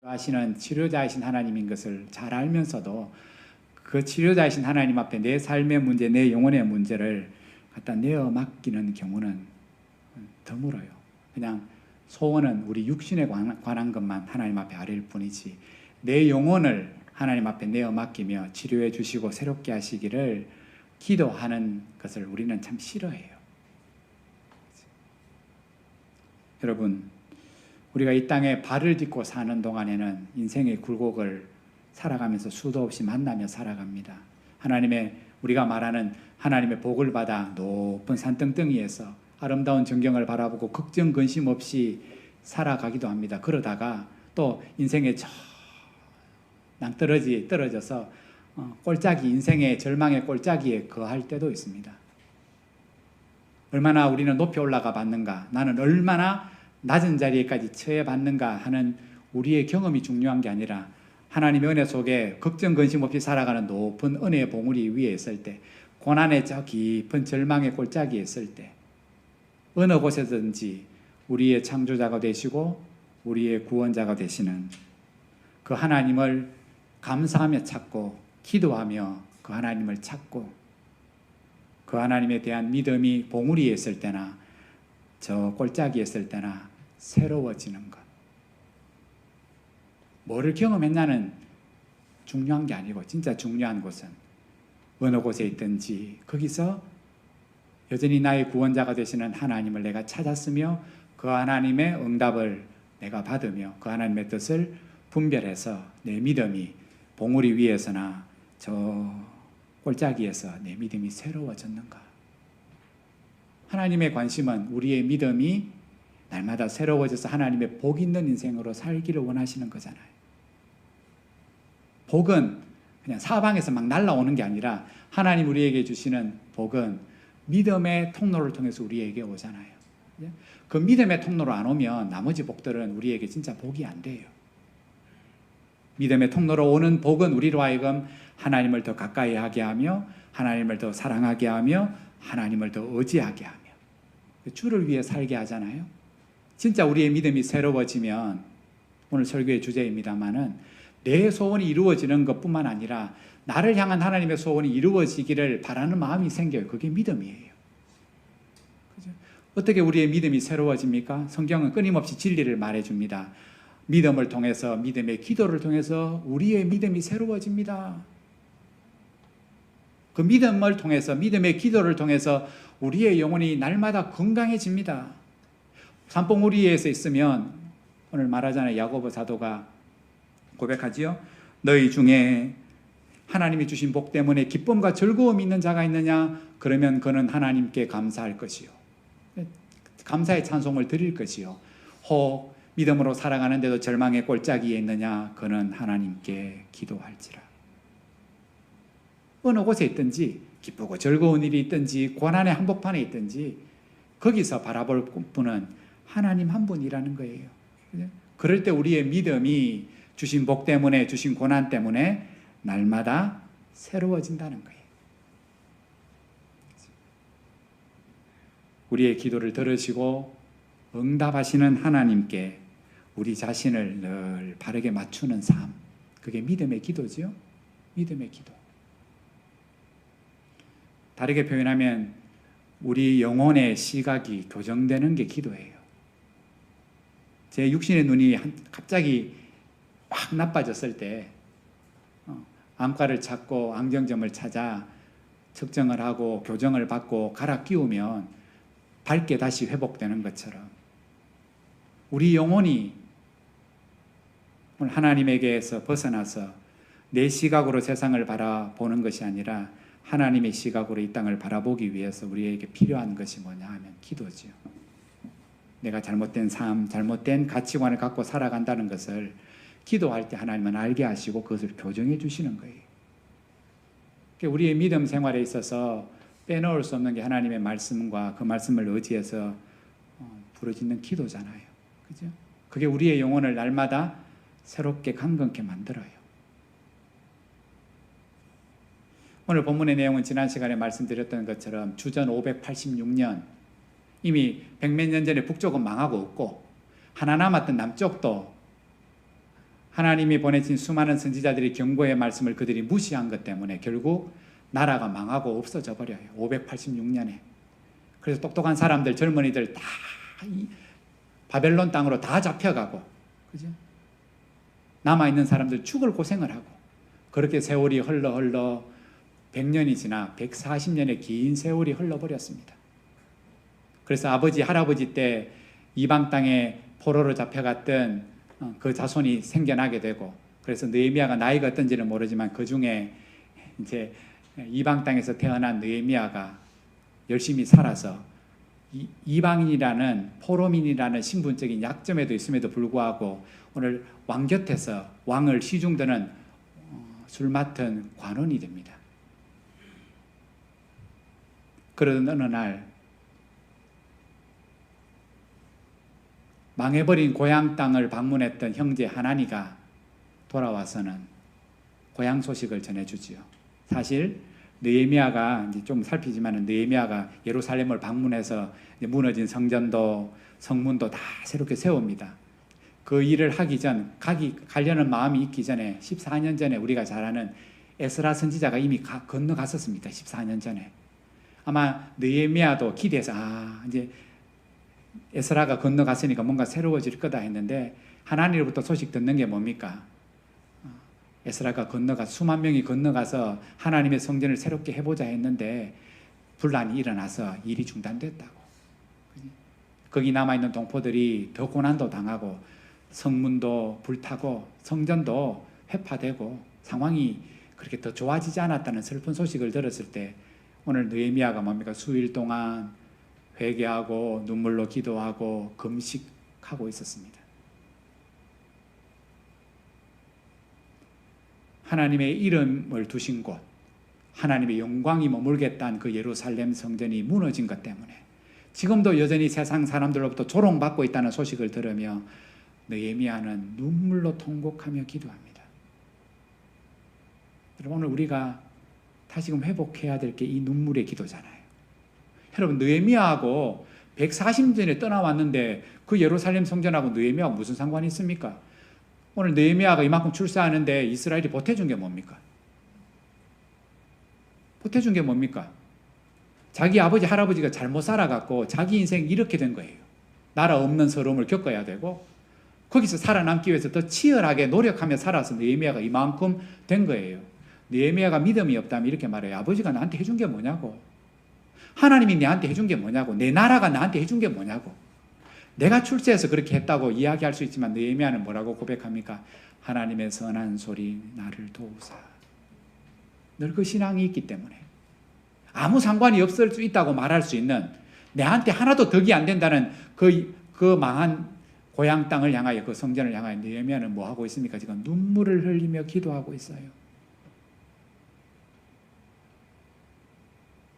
하시는 치료자이신 하나님인 것을 잘 알면서도 그 치료자이신 하나님 앞에 내 삶의 문제, 내 영혼의 문제를 갖다 내어 맡기는 경우는 드물어요. 그냥 소원은 우리 육신에 관한 것만 하나님 앞에 아뢰일 뿐이지 내 영혼을 하나님 앞에 내어 맡기며 치료해 주시고 새롭게 하시기를 기도하는 것을 우리는 참 싫어해요. 여러분, 우리가 이 땅에 발을 딛고 사는 동안에는 인생의 굴곡을 살아가면서 수도 없이 만나며 살아갑니다. 우리가 말하는 하나님의 복을 받아 높은 산등등이에서 아름다운 전경을 바라보고 걱정 근심 없이 살아가기도 합니다. 그러다가 또 인생의 저 낭떠러지에 떨어져서 꼴짜기, 인생의 절망의 꼴짜기에 거할 때도 있습니다. 얼마나 우리는 높이 올라가 봤는가, 나는 얼마나 낮은 자리에까지 처해봤는가 하는 우리의 경험이 중요한 게 아니라 하나님의 은혜 속에 걱정 근심 없이 살아가는 높은 은혜의 봉우리 위에 있을 때, 고난의 저 깊은 절망의 골짜기에 있을 때 어느 곳에든지 우리의 창조자가 되시고 우리의 구원자가 되시는 그 하나님을 감사하며 찾고 기도하며 그 하나님을 찾고 그 하나님에 대한 믿음이 봉우리에 있을 때나 저 골짜기에 있을 때나 새로워지는 것. 뭐를 경험했냐는 중요한 게 아니고 진짜 중요한 것은 어느 곳에 있든지 거기서 여전히 나의 구원자가 되시는 하나님을 내가 찾았으며 그 하나님의 응답을 내가 받으며 그 하나님의 뜻을 분별해서 내 믿음이 봉우리 위에서나 저 골짜기에서 내 믿음이 새로워졌는가. 하나님의 관심은 우리의 믿음이 날마다 새로워져서 하나님의 복 있는 인생으로 살기를 원하시는 거잖아요. 복은 그냥 사방에서 막 날아오는 게 아니라 하나님 우리에게 주시는 복은 믿음의 통로를 통해서 우리에게 오잖아요. 그 믿음의 통로로 안 오면 나머지 복들은 우리에게 진짜 복이 안 돼요. 믿음의 통로로 오는 복은 우리로 하여금 하나님을 더 가까이 하게 하며 하나님을 더 사랑하게 하며 하나님을 더 의지하게 하며 주를 위해 살게 하잖아요. 진짜 우리의 믿음이 새로워지면 오늘 설교의 주제입니다마는 내 소원이 이루어지는 것뿐만 아니라 나를 향한 하나님의 소원이 이루어지기를 바라는 마음이 생겨요. 그게 믿음이에요. 그죠? 어떻게 우리의 믿음이 새로워집니까? 성경은 끊임없이 진리를 말해줍니다. 믿음을 통해서, 믿음의 기도를 통해서 우리의 믿음이 새로워집니다. 그 믿음을 통해서, 믿음의 기도를 통해서 우리의 영혼이 날마다 건강해집니다. 산봉우리에서 있으면 오늘 말하잖아요. 야고보 사도가 고백하지요. 너희 중에 하나님이 주신 복 때문에 기쁨과 즐거움이 있는 자가 있느냐? 그러면 그는 하나님께 감사할 것이요. 감사의 찬송을 드릴 것이요. 혹 믿음으로 살아가는데도 절망의 골짜기에 있느냐? 그는 하나님께 기도할지라. 어느 곳에 있든지 기쁘고 즐거운 일이 있든지 고난의 한복판에 있든지 거기서 바라볼 분은 하나님 한 분이라는 거예요. 그럴 때 우리의 믿음이 주신 복 때문에, 주신 고난 때문에 날마다 새로워진다는 거예요. 우리의 기도를 들으시고 응답하시는 하나님께 우리 자신을 늘 바르게 맞추는 삶, 그게 믿음의 기도지요. 믿음의 기도. 다르게 표현하면 우리 영혼의 시각이 교정되는 게 기도예요. 제 육신의 눈이 갑자기 막 나빠졌을 때 안과를 찾고 안경점을 찾아 측정을 하고 교정을 받고 갈아 끼우면 밝게 다시 회복되는 것처럼 우리 영혼이 오늘 하나님에게서 벗어나서 내 시각으로 세상을 바라보는 것이 아니라 하나님의 시각으로 이 땅을 바라보기 위해서 우리에게 필요한 것이 뭐냐 하면 기도지요. 내가 잘못된 삶, 잘못된 가치관을 갖고 살아간다는 것을 기도할 때 하나님은 알게 하시고 그것을 교정해 주시는 거예요. 우리의 믿음 생활에 있어서 빼놓을 수 없는 게 하나님의 말씀과 그 말씀을 의지해서 부르짖는 기도잖아요. 그죠? 그게 우리의 영혼을 날마다 새롭게 강건케 만들어요. 오늘 본문의 내용은 지난 시간에 말씀드렸던 것처럼 주전 586년 이미 100몇 년 전에 북쪽은 망하고 없고 하나 남았던 남쪽도 하나님이 보내신 수많은 선지자들이 경고의 말씀을 그들이 무시한 것 때문에 결국 나라가 망하고 없어져 버려요. 586년에. 그래서 똑똑한 사람들, 젊은이들 다 바벨론 땅으로 다 잡혀가고, 그죠? 남아있는 사람들 죽을 고생을 하고, 그렇게 세월이 흘러 100년이 지나 140년의 긴 세월이 흘러버렸습니다. 그래서 아버지, 할아버지 때 이방 땅에 포로로 잡혀갔던 그 자손이 생겨나게 되고, 그래서 느헤미야가 나이가 어떤지는 모르지만 그 중에 이제 이방 땅에서 태어난 느헤미야가 열심히 살아서 이방인이라는 포로민이라는 신분적인 약점에도 있음에도 불구하고 오늘 왕 곁에서 왕을 시중드는 술 맡은 관원이 됩니다. 그러던 어느 날 망해버린 고향 땅을 방문했던 형제 하나니가 돌아와서는 고향 소식을 전해주지요. 사실 느헤미야가 이제 좀 살피지만은 느헤미야가 예루살렘을 방문해서 무너진 성전도 성문도 다 새롭게 세웁니다. 그 일을 하기 전 가려는 마음이 있기 전에 14년 전에 우리가 잘 아는 에스라 선지자가 이미 건너갔었습니다. 14년 전에. 아마 느헤미야도 기대해서 이제 에스라가 건너갔으니까 뭔가 새로워질 거다 했는데 하나님으로부터 소식 듣는 게 뭡니까? 에스라가 수만 명이 건너가서 하나님의 성전을 새롭게 해보자 했는데 분란이 일어나서 일이 중단됐다고. 거기 남아있는 동포들이 더 고난도 당하고 성문도 불타고 성전도 회파되고 상황이 그렇게 더 좋아지지 않았다는 슬픈 소식을 들었을 때 오늘 느헤미야가 뭡니까? 수일 동안 회개하고 눈물로 기도하고 금식하고 있었습니다. 하나님의 이름을 두신 곳, 하나님의 영광이 머물겠다는 그 예루살렘 성전이 무너진 것 때문에 지금도 여전히 세상 사람들로부터 조롱받고 있다는 소식을 들으며 느헤미야는 눈물로 통곡하며 기도합니다. 여러분, 오늘 우리가 다시금 회복해야 될 게 이 눈물의 기도잖아요. 여러분, 느헤미야하고 140년에 떠나왔는데 그 예루살렘 성전하고 느헤미야하고 무슨 상관이 있습니까? 오늘 느헤미야가 이만큼 출세하는데 이스라엘이 보태준 게 뭡니까? 보태준 게 뭡니까? 자기 아버지, 할아버지가 잘못 살아갖고 자기 인생 이렇게 된 거예요. 나라 없는 서러움을 겪어야 되고 거기서 살아남기 위해서 더 치열하게 노력하며 살아서 느헤미야가 이만큼 된 거예요. 느헤미야가 믿음이 없다면 이렇게 말해요. 아버지가 나한테 해준 게 뭐냐고. 하나님이 나한테 해준 게 뭐냐고. 내 나라가 나한테 해준 게 뭐냐고. 내가 출세해서 그렇게 했다고 이야기할 수 있지만 느헤미야는 뭐라고 고백합니까? 하나님의 선한 소리 나를 도우사. 늘 그 신앙이 있기 때문에 아무 상관이 없을 수 있다고 말할 수 있는 내한테 하나도 덕이 안 된다는 그 망한 고향 땅을 향하여 그 성전을 향하여 느헤미야는 뭐 하고 있습니까? 지금 눈물을 흘리며 기도하고 있어요.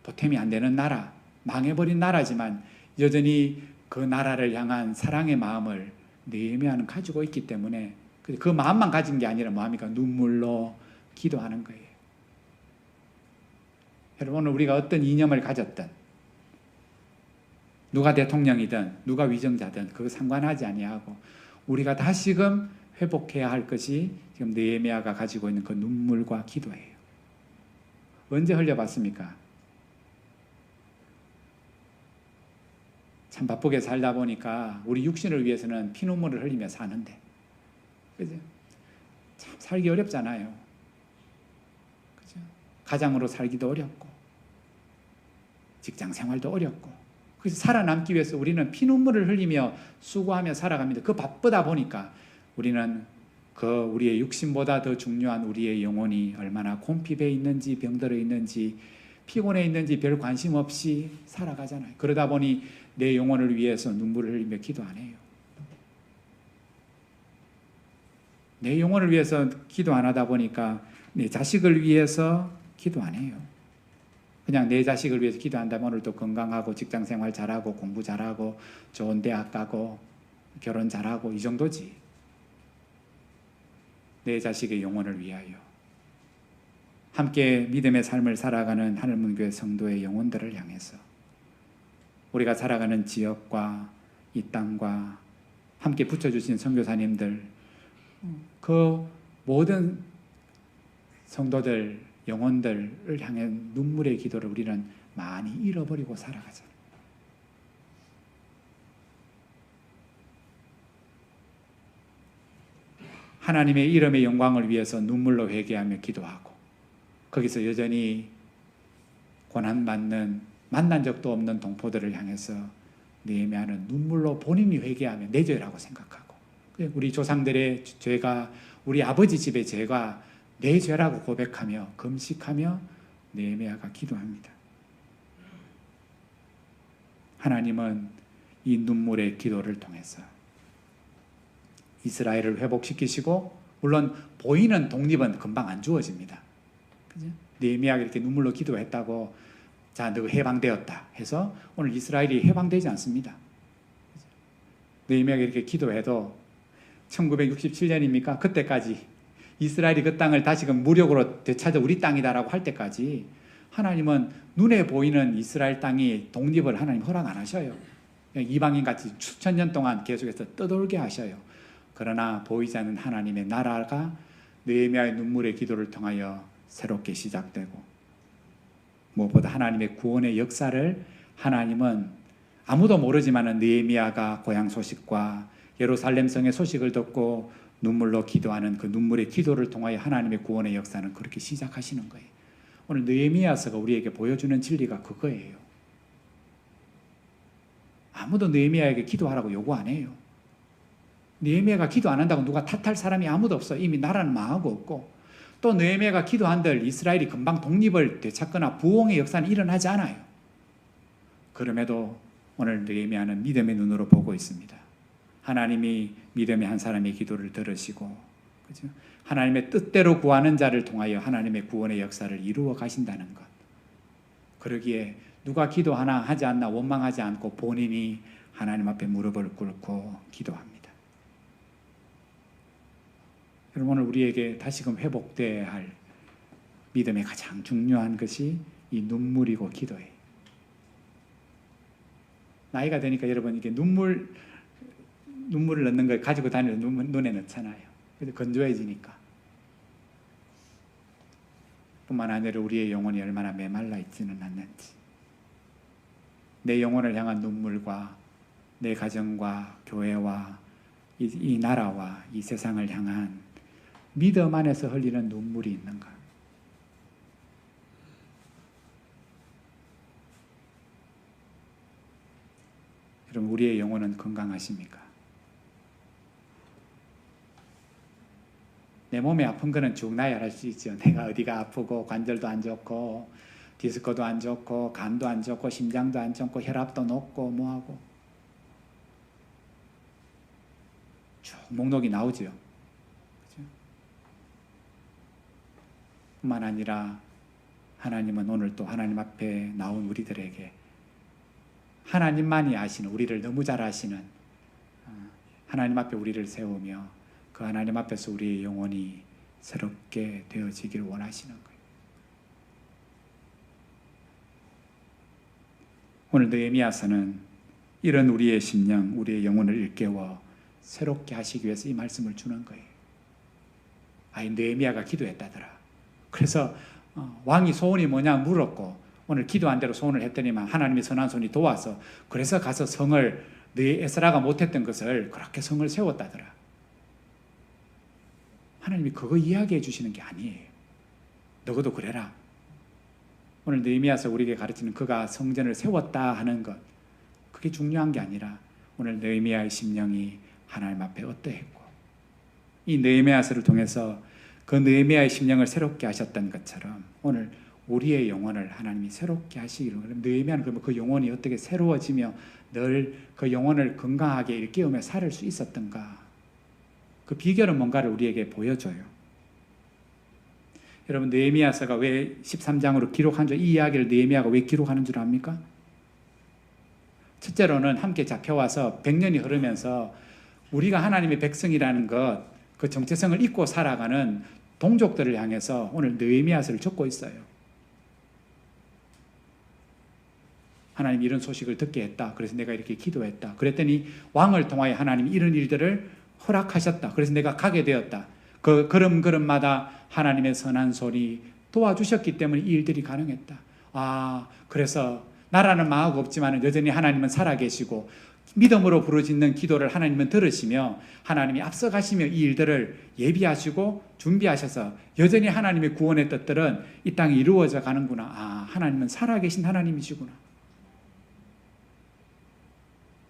보탬이 안 되는 나라, 망해버린 나라지만 여전히 그 나라를 향한 사랑의 마음을 느헤미야는 가지고 있기 때문에 그 마음만 가진 게 아니라 뭐합니까? 눈물로 기도하는 거예요. 여러분, 오늘 우리가 어떤 이념을 가졌든 누가 대통령이든 누가 위정자든 그거 상관하지 아니하고 우리가 다시금 회복해야 할 것이 지금 느헤미야가 가지고 있는 그 눈물과 기도예요. 언제 흘려봤습니까? 참 바쁘게 살다 보니까 우리 육신을 위해서는 피눈물을 흘리며 사는데, 그죠? 참 살기 어렵잖아요. 그죠? 가장으로 살기도 어렵고, 직장 생활도 어렵고, 그래서 살아남기 위해서 우리는 피눈물을 흘리며 수고하며 살아갑니다. 그 바쁘다 보니까 우리는 우리의 육신보다 더 중요한 우리의 영혼이 얼마나 곰핍해 있는지, 병들어 있는지, 피곤해 있는지 별 관심 없이 살아가잖아요. 그러다 보니 내 영혼을 위해서 눈물을 흘리며 기도 안 해요. 내 영혼을 위해서 기도 안 하다 보니까 내 자식을 위해서 기도 안 해요. 그냥 내 자식을 위해서 기도한다면 오늘도 건강하고 직장 생활 잘하고 공부 잘하고 좋은 대학 가고 결혼 잘하고 이 정도지. 내 자식의 영혼을 위하여 함께 믿음의 삶을 살아가는 하늘문교회 성도의 영혼들을 향해서 우리가 살아가는 지역과 이 땅과 함께 붙여주신 선교사님들, 그 모든 성도들, 영혼들을 향해 눈물의 기도를 우리는 많이 잃어버리고 살아가잖아요. 하나님의 이름의 영광을 위해서 눈물로 회개하며 기도하고 거기서 여전히 고난받는 만난 적도 없는 동포들을 향해서 느헤미야는 눈물로 본인이 회개하며 내 죄라고 생각하고 우리 조상들의 죄가 우리 아버지 집의 죄가 내 죄라고 고백하며 금식하며 느헤미야가 기도합니다. 하나님은 이 눈물의 기도를 통해서 이스라엘을 회복시키시고 물론 보이는 독립은 금방 안 주어집니다. 그죠? 느헤미야가 이렇게 눈물로 기도했다고 자, 너 해방되었다 해서 오늘 이스라엘이 해방되지 않습니다. 느헤미야가 이렇게 기도해도 1967년입니까? 그때까지 이스라엘이 그 땅을 다시금 무력으로 되찾아 우리 땅이다라고 할 때까지 하나님은 눈에 보이는 이스라엘 땅이 독립을 하나님 허락 안 하셔요. 이방인같이 수천 년 동안 계속해서 떠돌게 하셔요. 그러나 보이지 않는 하나님의 나라가 느헤미야의 눈물의 기도를 통하여 새롭게 시작되고 무엇보다 하나님의 구원의 역사를 하나님은 아무도 모르지만 느헤미야가 고향 소식과 예루살렘 성의 소식을 듣고 눈물로 기도하는 그 눈물의 기도를 통하여 하나님의 구원의 역사는 그렇게 시작하시는 거예요. 오늘 느헤미야서가 우리에게 보여주는 진리가 그거예요. 아무도 느헤미야에게 기도하라고 요구 안 해요. 느헤미야가 기도 안 한다고 누가 탓할 사람이 아무도 없어. 이미 나라는 망하고 없고 또 느헤미야가 기도한들 이스라엘이 금방 독립을 되찾거나 부흥의 역사는 일어나지 않아요. 그럼에도 오늘 느헤미야는 믿음의 눈으로 보고 있습니다. 하나님이 믿음의 한 사람의 기도를 들으시고 그죠? 하나님의 뜻대로 구하는 자를 통하여 하나님의 구원의 역사를 이루어 가신다는 것. 그러기에 누가 기도하나 하지 않나 원망하지 않고 본인이 하나님 앞에 무릎을 꿇고 기도합니다. 여러분 오늘 우리에게 다시금 회복돼야 할 믿음의 가장 중요한 것이 이 눈물이고 기도예요. 나이가 되니까 여러분 이게 눈물을 넣는 걸 가지고 다니는 눈에 넣잖아요. 그래서 건조해지니까. 뿐만 아니라 우리의 영혼이 얼마나 메말라 있지는 않는지. 내 영혼을 향한 눈물과 내 가정과 교회와 이 나라와 이 세상을 향한 믿음 안에서 흘리는 눈물이 있는가? 여러분 우리의 영혼은 건강하십니까? 내 몸에 아픈 거는 쭉 나야 알 수 있죠. 내가 어디가 아프고 관절도 안 좋고 디스크도 안 좋고 간도 안 좋고 심장도 안 좋고 혈압도 높고 뭐하고 쭉 목록이 나오죠. 그렇죠? 뿐만 아니라 하나님은 오늘 또 하나님 앞에 나온 우리들에게 하나님만이 아시는 우리를 너무 잘 아시는 하나님 앞에 우리를 세우며 그 하나님 앞에서 우리의 영혼이 새롭게 되어지기를 원하시는 거예요. 오늘 느헤미야서는 이런 우리의 심령, 우리의 영혼을 일깨워 새롭게 하시기 위해서 이 말씀을 주는 거예요. 느헤미야가 기도했다더라. 그래서 왕이 소원이 뭐냐 물었고 오늘 기도한 대로 소원을 했더니만 하나님의 선한 손이 도와서 그래서 가서 성을 에스라가 못했던 것을 그렇게 성을 세웠다더라. 하나님이 그거 이야기해 주시는 게 아니에요. 너희도 그래라. 오늘 느헤미야서 우리에게 가르치는 그가 성전을 세웠다 하는 것 그게 중요한 게 아니라 오늘 느헤미야의 심령이 하나님 앞에 어떠했고 이 느헤미야서를 통해서 그 느헤미야의 심령을 새롭게 하셨던 것처럼 오늘 우리의 영혼을 하나님이 새롭게 하시기를. 느헤미야는 그러면 그 영혼이 어떻게 새로워지며 늘 그 영혼을 건강하게 일깨우며 살 수 있었던가. 그 비결은 뭔가를 우리에게 보여줘요. 여러분 느헤미야서가 왜 13장으로 기록한 줄 이 이야기를 느헤미야가 왜 기록하는 줄 압니까? 첫째로는 함께 잡혀와서 100년이 흐르면서 우리가 하나님의 백성이라는 것, 그 정체성을 잊고 살아가는 동족들을 향해서 오늘 느헤미야서를 적고 있어요. 하나님이 이런 소식을 듣게 했다. 그래서 내가 이렇게 기도했다. 그랬더니 왕을 통하여 하나님이 이런 일들을 허락하셨다. 그래서 내가 가게 되었다. 그 걸음걸음마다 하나님의 선한 손이 도와주셨기 때문에 이 일들이 가능했다. 그래서 나라는 망하고 없지만 여전히 하나님은 살아계시고 믿음으로 부르짖는 기도를 하나님은 들으시며 하나님이 앞서가시며 이 일들을 예비하시고 준비하셔서 여전히 하나님의 구원의 뜻들은 이 땅에 이루어져 가는구나. 하나님은 살아계신 하나님이시구나.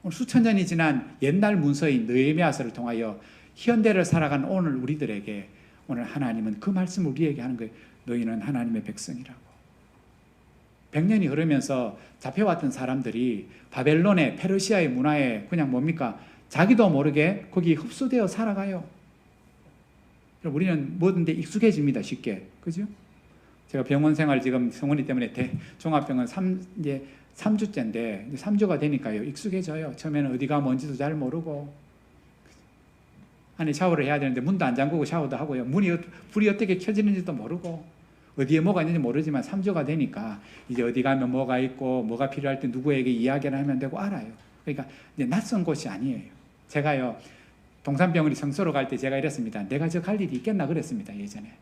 오늘 수천 년이 지난 옛날 문서인 느헤미야서를 통하여 현대를 살아가는 오늘 우리들에게 오늘 하나님은 그 말씀을 우리에게 하는 거예요. 너희는 하나님의 백성이라고. 100년이 흐르면서 잡혀왔던 사람들이 바벨론의 페르시아의 문화에 그냥 뭡니까? 자기도 모르게 거기 흡수되어 살아가요. 우리는 뭐든지 익숙해집니다. 쉽게. 그죠? 제가 병원 생활 지금 성원이 때문에 종합병원 이제 3주째인데 3주가 되니까요. 익숙해져요. 처음에는 어디가 뭔지도 잘 모르고 안에 샤워를 해야 되는데 문도 안 잠그고 샤워도 하고요. 불이 어떻게 켜지는지도 모르고 어디에 뭐가 있는지 모르지만 3주가 되니까 이제 어디 가면 뭐가 있고 뭐가 필요할 때 누구에게 이야기를 하면 되고 알아요. 그러니까 이제 낯선 곳이 아니에요. 제가요 동산병원이 성서로 갈 때 제가 이랬습니다. 내가 저 갈 일이 있겠나 그랬습니다. 예전에.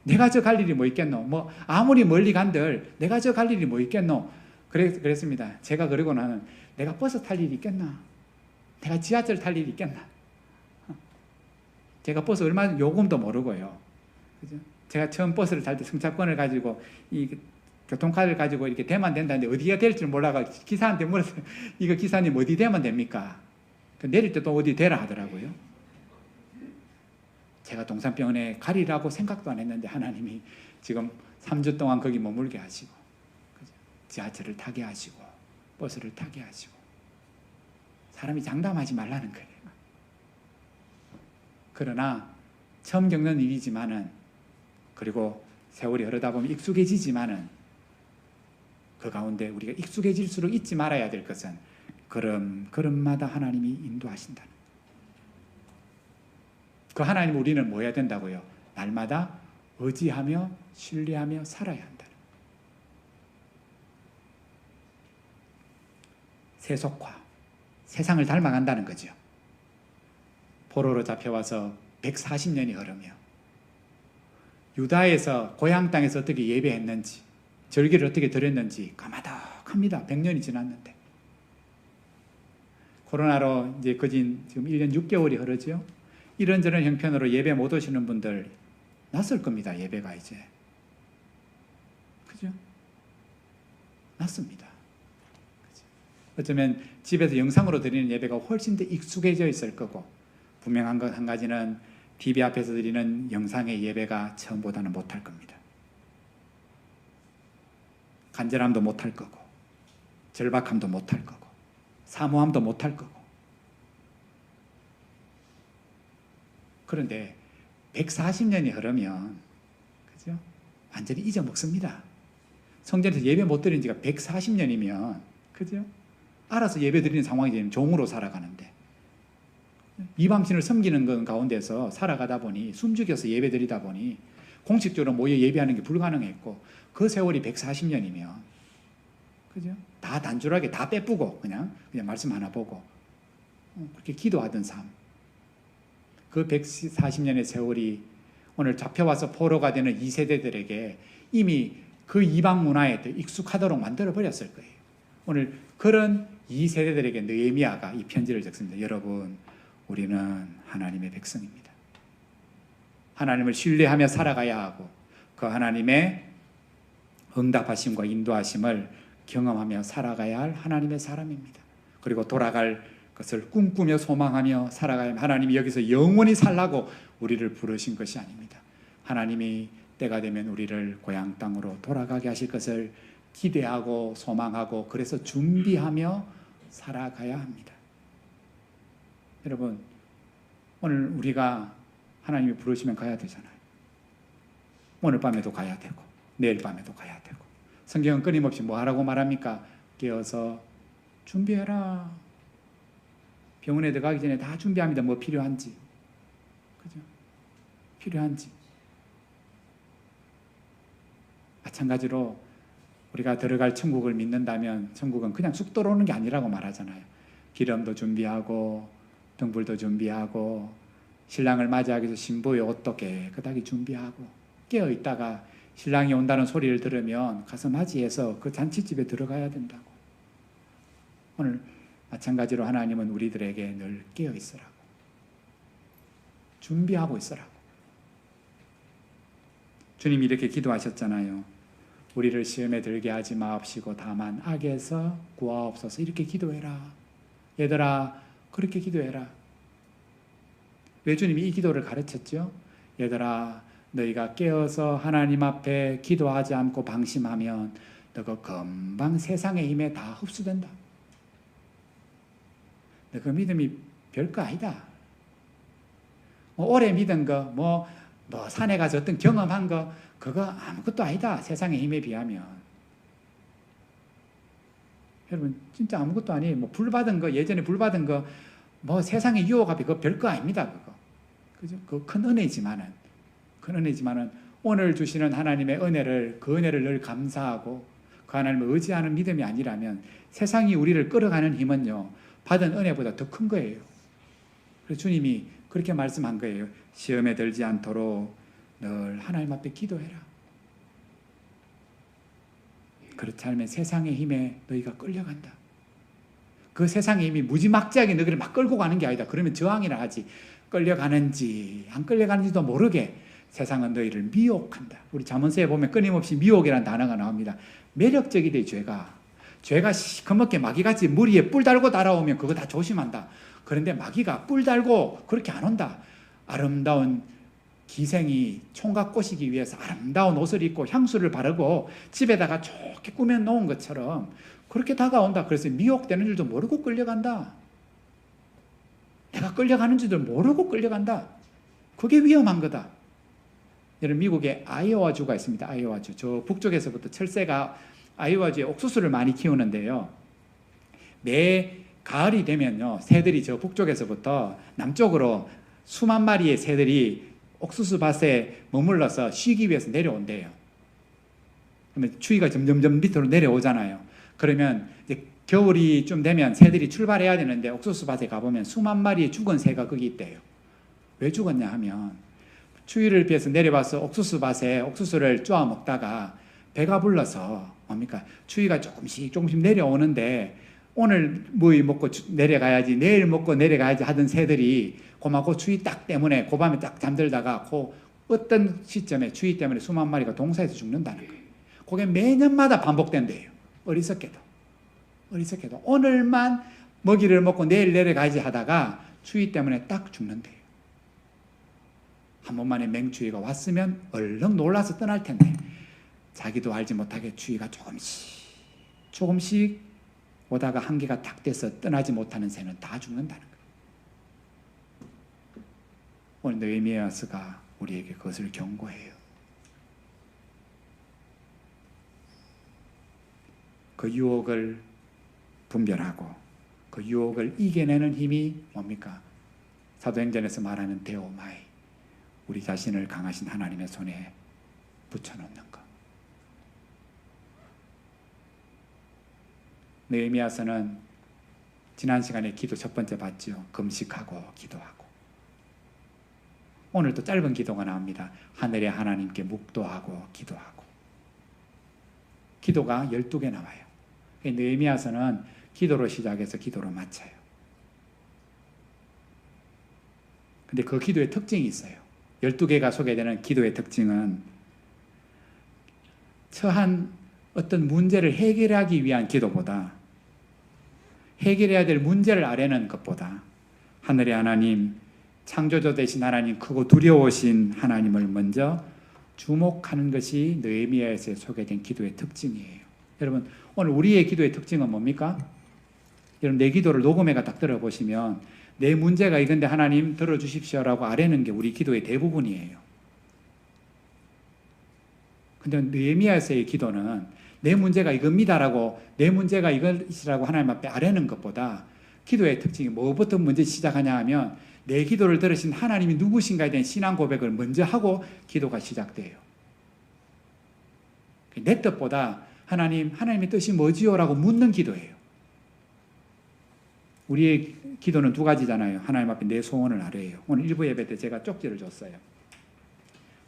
내가 저 갈 일이 뭐 있겠노? 뭐 아무리 멀리 간들 내가 저 갈 일이 뭐 있겠노? 그랬습니다. 제가 그러고는 내가 버스 탈 일이 있겠나? 내가 지하철 탈 일이 있겠나? 제가 버스 얼마 요금도 모르고요. 그죠? 제가 처음 버스를 탈 때 승차권을 가지고 이 교통카드를 가지고 이렇게 되면 된다는데 어디가 될지 몰라가 기사한테 물었어요. 이거 기사님 어디 되면 됩니까? 내릴 때 또 어디 되라 하더라고요. 제가 동산병원에 가리라고 생각도 안 했는데 하나님이 지금 3주 동안 거기 머물게 하시고 지하철을 타게 하시고 버스를 타게 하시고 사람이 장담하지 말라는 거예요. 그러나 처음 겪는 일이지만은 그리고 세월이 흐르다 보면 익숙해지지만은 그 가운데 우리가 익숙해질수록 잊지 말아야 될 것은 걸음마다 하나님이 인도하신다는 그 하나님 우리는 뭐 해야 된다고요? 날마다 의지하며 신뢰하며 살아야 한다는 세속화, 세상을 닮아간다는 거죠. 포로로 잡혀와서 140년이 흐르며 유다에서 고향 땅에서 어떻게 예배했는지 절기를 어떻게 드렸는지 까마득합니다. 100년이 지났는데 코로나로 이제 거진 지금 1년 6개월이 흐르죠. 이런저런 형편으로 예배 못 오시는 분들 낯설 겁니다. 예배가 이제 그죠? 낯섭니다. 그죠? 어쩌면 집에서 영상으로 드리는 예배가 훨씬 더 익숙해져 있을 거고 분명한 것 한 가지는 TV 앞에서 드리는 영상의 예배가 처음보다는 못할 겁니다. 간절함도 못할 거고 절박함도 못할 거고 사모함도 못할 거고 그런데 140년이 흐르면 그죠? 완전히 잊어먹습니다. 성전에서 예배 못 드린 지가 140년이면 그죠? 알아서 예배 드리는 상황이 되면 종으로 살아가는데 이방신을 섬기는 것 가운데서 살아가다 보니 숨죽여서 예배 드리다 보니 공식적으로 모여 예배하는 게 불가능했고 그 세월이 140년이면 그죠? 다 단순하게 다 빼쁘고 그냥 말씀 하나 보고 그렇게 기도하던 삶. 그 140년의 세월이 오늘 잡혀와서 포로가 되는 이 세대들에게 이미 그 이방 문화에 익숙하도록 만들어 버렸을 거예요. 오늘 그런 이 세대들에게 느헤미야가 이 편지를 적습니다. 여러분, 우리는 하나님의 백성입니다. 하나님을 신뢰하며 살아가야 하고 그 하나님의 응답하심과 인도하심을 경험하며 살아가야 할 하나님의 사람입니다. 그리고 돌아갈 것을 꿈꾸며 소망하며 살아가야 하나님이 여기서 영원히 살라고 우리를 부르신 것이 아닙니다. 하나님이 때가 되면 우리를 고향 땅으로 돌아가게 하실 것을 기대하고 소망하고 그래서 준비하며 살아가야 합니다. 여러분, 오늘 우리가 하나님이 부르시면 가야 되잖아요. 오늘 밤에도 가야 되고 내일 밤에도 가야 되고 성경은 끊임없이 뭐 하라고 말합니까? 깨어서 준비해라. 병원에 들어가기 전에 다 준비합니다. 뭐 필요한지. 그죠? 필요한지. 마찬가지로 우리가 들어갈 천국을 믿는다면 천국은 그냥 쑥 들어오는 게 아니라고 말하잖아요. 기름도 준비하고 등불도 준비하고 신랑을 맞이하기 위해서 신부의 옷도 깨끗하게 준비하고 깨어 있다가 신랑이 온다는 소리를 들으면 가서 맞이해서 그 잔치집에 들어가야 된다고. 오늘 마찬가지로 하나님은 우리들에게 늘 깨어 있으라고, 준비하고 있으라고. 주님이 이렇게 기도하셨잖아요. 우리를 시험에 들게 하지 마옵시고 다만 악에서 구하옵소서. 이렇게 기도해라. 얘들아, 그렇게 기도해라. 왜 주님이 이 기도를 가르쳤죠? 얘들아, 너희가 깨어서 하나님 앞에 기도하지 않고 방심하면 너가 금방 세상의 힘에 다 흡수된다. 너 그 믿음이 별거 아니다. 오래 믿은 거, 뭐 산에 가서 어떤 경험한 거, 그거 아무것도 아니다. 세상의 힘에 비하면. 여러분, 진짜 아무것도 아니에요. 뭐 불 받은 거, 예전에 불 받은 거, 뭐 세상의 유혹 앞에 그거 별거 아닙니다. 그거. 그죠? 그 큰 은혜지만은 오늘 주시는 하나님의 은혜를, 그 은혜를 늘 감사하고 그 하나님을 의지하는 믿음이 아니라면 세상이 우리를 끌어가는 힘은요, 받은 은혜보다 더 큰 거예요. 그래서 주님이 그렇게 말씀한 거예요. 시험에 들지 않도록 늘 하나님 앞에 기도해라. 그렇지 않으면 세상의 힘에 너희가 끌려간다. 그 세상의 힘이 무지막지하게 너희를 막 끌고 가는 게 아니다. 그러면 저항이나 하지. 끌려가는지 안 끌려가는지도 모르게 세상은 너희를 미혹한다. 우리 잠언서에 보면 끊임없이 미혹이라는 단어가 나옵니다. 매력적이대. 죄가 시커멓게 마귀같이 머리에 뿔 달고 날아오면 그거 다 조심한다. 그런데 마귀가 뿔 달고 그렇게 안 온다. 아름다운 기생이 총각 꼬시기 위해서 아름다운 옷을 입고 향수를 바르고 집에다가 좋게 꾸며 놓은 것처럼 그렇게 다가온다. 그래서 미혹되는 줄도 모르고 끌려간다. 내가 끌려가는 줄도 모르고 끌려간다. 그게 위험한 거다. 여러분, 미국에 아이오와주가 있습니다. 아이오와주. 저 북쪽에서부터 철새가 아이오와주에 옥수수를 많이 키우는데요. 매 가을이 되면요, 새들이 저 북쪽에서부터 남쪽으로 수만 마리의 새들이 옥수수 밭에 머물러서 쉬기 위해서 내려온대요. 그러면 추위가 점점점 밑으로 내려오잖아요. 그러면 이제 겨울이 좀 되면 새들이 출발해야 되는데 옥수수 밭에 가보면 수만 마리의 죽은 새가 거기 있대요. 왜 죽었냐 하면 추위를 피해서 내려와서 옥수수 밭에 옥수수를 쪼아 먹다가 배가 불러서 뭡니까? 추위가 조금씩 내려오는데 오늘 뭐 먹고 내려가야지, 내일 먹고 내려가야지 하던 새들이 고마고 추위 딱 때문에 고밤에 딱 잠들다가 어떤 시점에 추위 때문에 수만 마리가 동사에서 죽는다는 거예요. 그게 매년마다 반복된대요. 어리석게도 오늘만 먹이를 먹고 내일 내려가야지 하다가 추위 때문에 딱 죽는대요. 한 번만에 맹추위가 왔으면 얼른 놀라서 떠날 텐데 자기도 알지 못하게 추위가 조금씩 오다가 한계가 딱 돼서 떠나지 못하는 새는 다 죽는다는 거예요. 오늘 느헤미야서가 우리에게 그것을 경고해요. 그 유혹을 분별하고 그 유혹을 이겨내는 힘이 뭡니까? 사도행전에서 말하는 데오마이, 우리 자신을 강하신 하나님의 손에 붙여놓는 것. 느헤미야서는 지난 시간에 기도 첫 번째 봤죠. 금식하고 기도하고. 오늘 또 짧은 기도가 나옵니다. 하늘의 하나님께 묵도하고 기도하고. 기도가 12개 나와요. 느헤미야서는 기도로 시작해서 기도로 마쳐요. 근데 그 기도의 특징이 있어요. 12개가 소개되는 기도의 특징은 처한 어떤 문제를 해결하기 위한 기도보다, 해결해야 될 문제를 아뢰는 것보다 하늘의 하나님, 창조주 되신 하나님, 크고 두려우신 하나님을 먼저 주목하는 것이 느헤미야에서 소개된 기도의 특징이에요. 여러분, 오늘 우리의 기도의 특징은 뭡니까? 여러분, 내 기도를 녹음해가 딱 들어보시면 내 문제가 이건데 하나님 들어주십시오라고 아뢰는 게 우리 기도의 대부분이에요. 근데 느헤미야에서의 기도는 내 문제가 이겁니다라고, 내 문제가 이것이라고 하나님 앞에 아뢰는 것보다 기도의 특징이 뭐부터 먼저 시작하냐 하면 내 기도를 들으신 하나님이 누구신가에 대한 신앙 고백을 먼저 하고 기도가 시작돼요. 내 뜻보다 하나님의 뜻이 뭐지요? 라고 묻는 기도예요. 우리의 기도는 두 가지잖아요. 하나님 앞에 내 소원을 아뢰요. 오늘 일부 예배 때 제가 쪽지를 줬어요.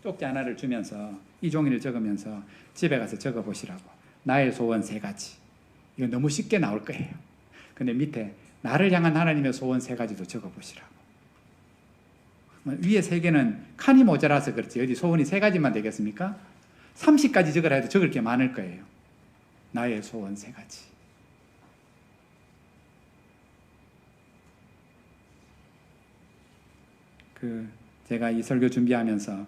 쪽지 하나를 주면서 이 종이를 적으면서 집에 가서 적어보시라고. 나의 소원 3가지. 이거 너무 쉽게 나올 거예요. 근데 밑에 나를 향한 하나님의 소원 3가지도 적어보시라고. 위에 3개는 칸이 모자라서 그렇지 어디 소원이 3가지만 되겠습니까? 30가지 적으라 해도 적을 게 많을 거예요. 나의 소원 3가지. 제가 이 설교 준비하면서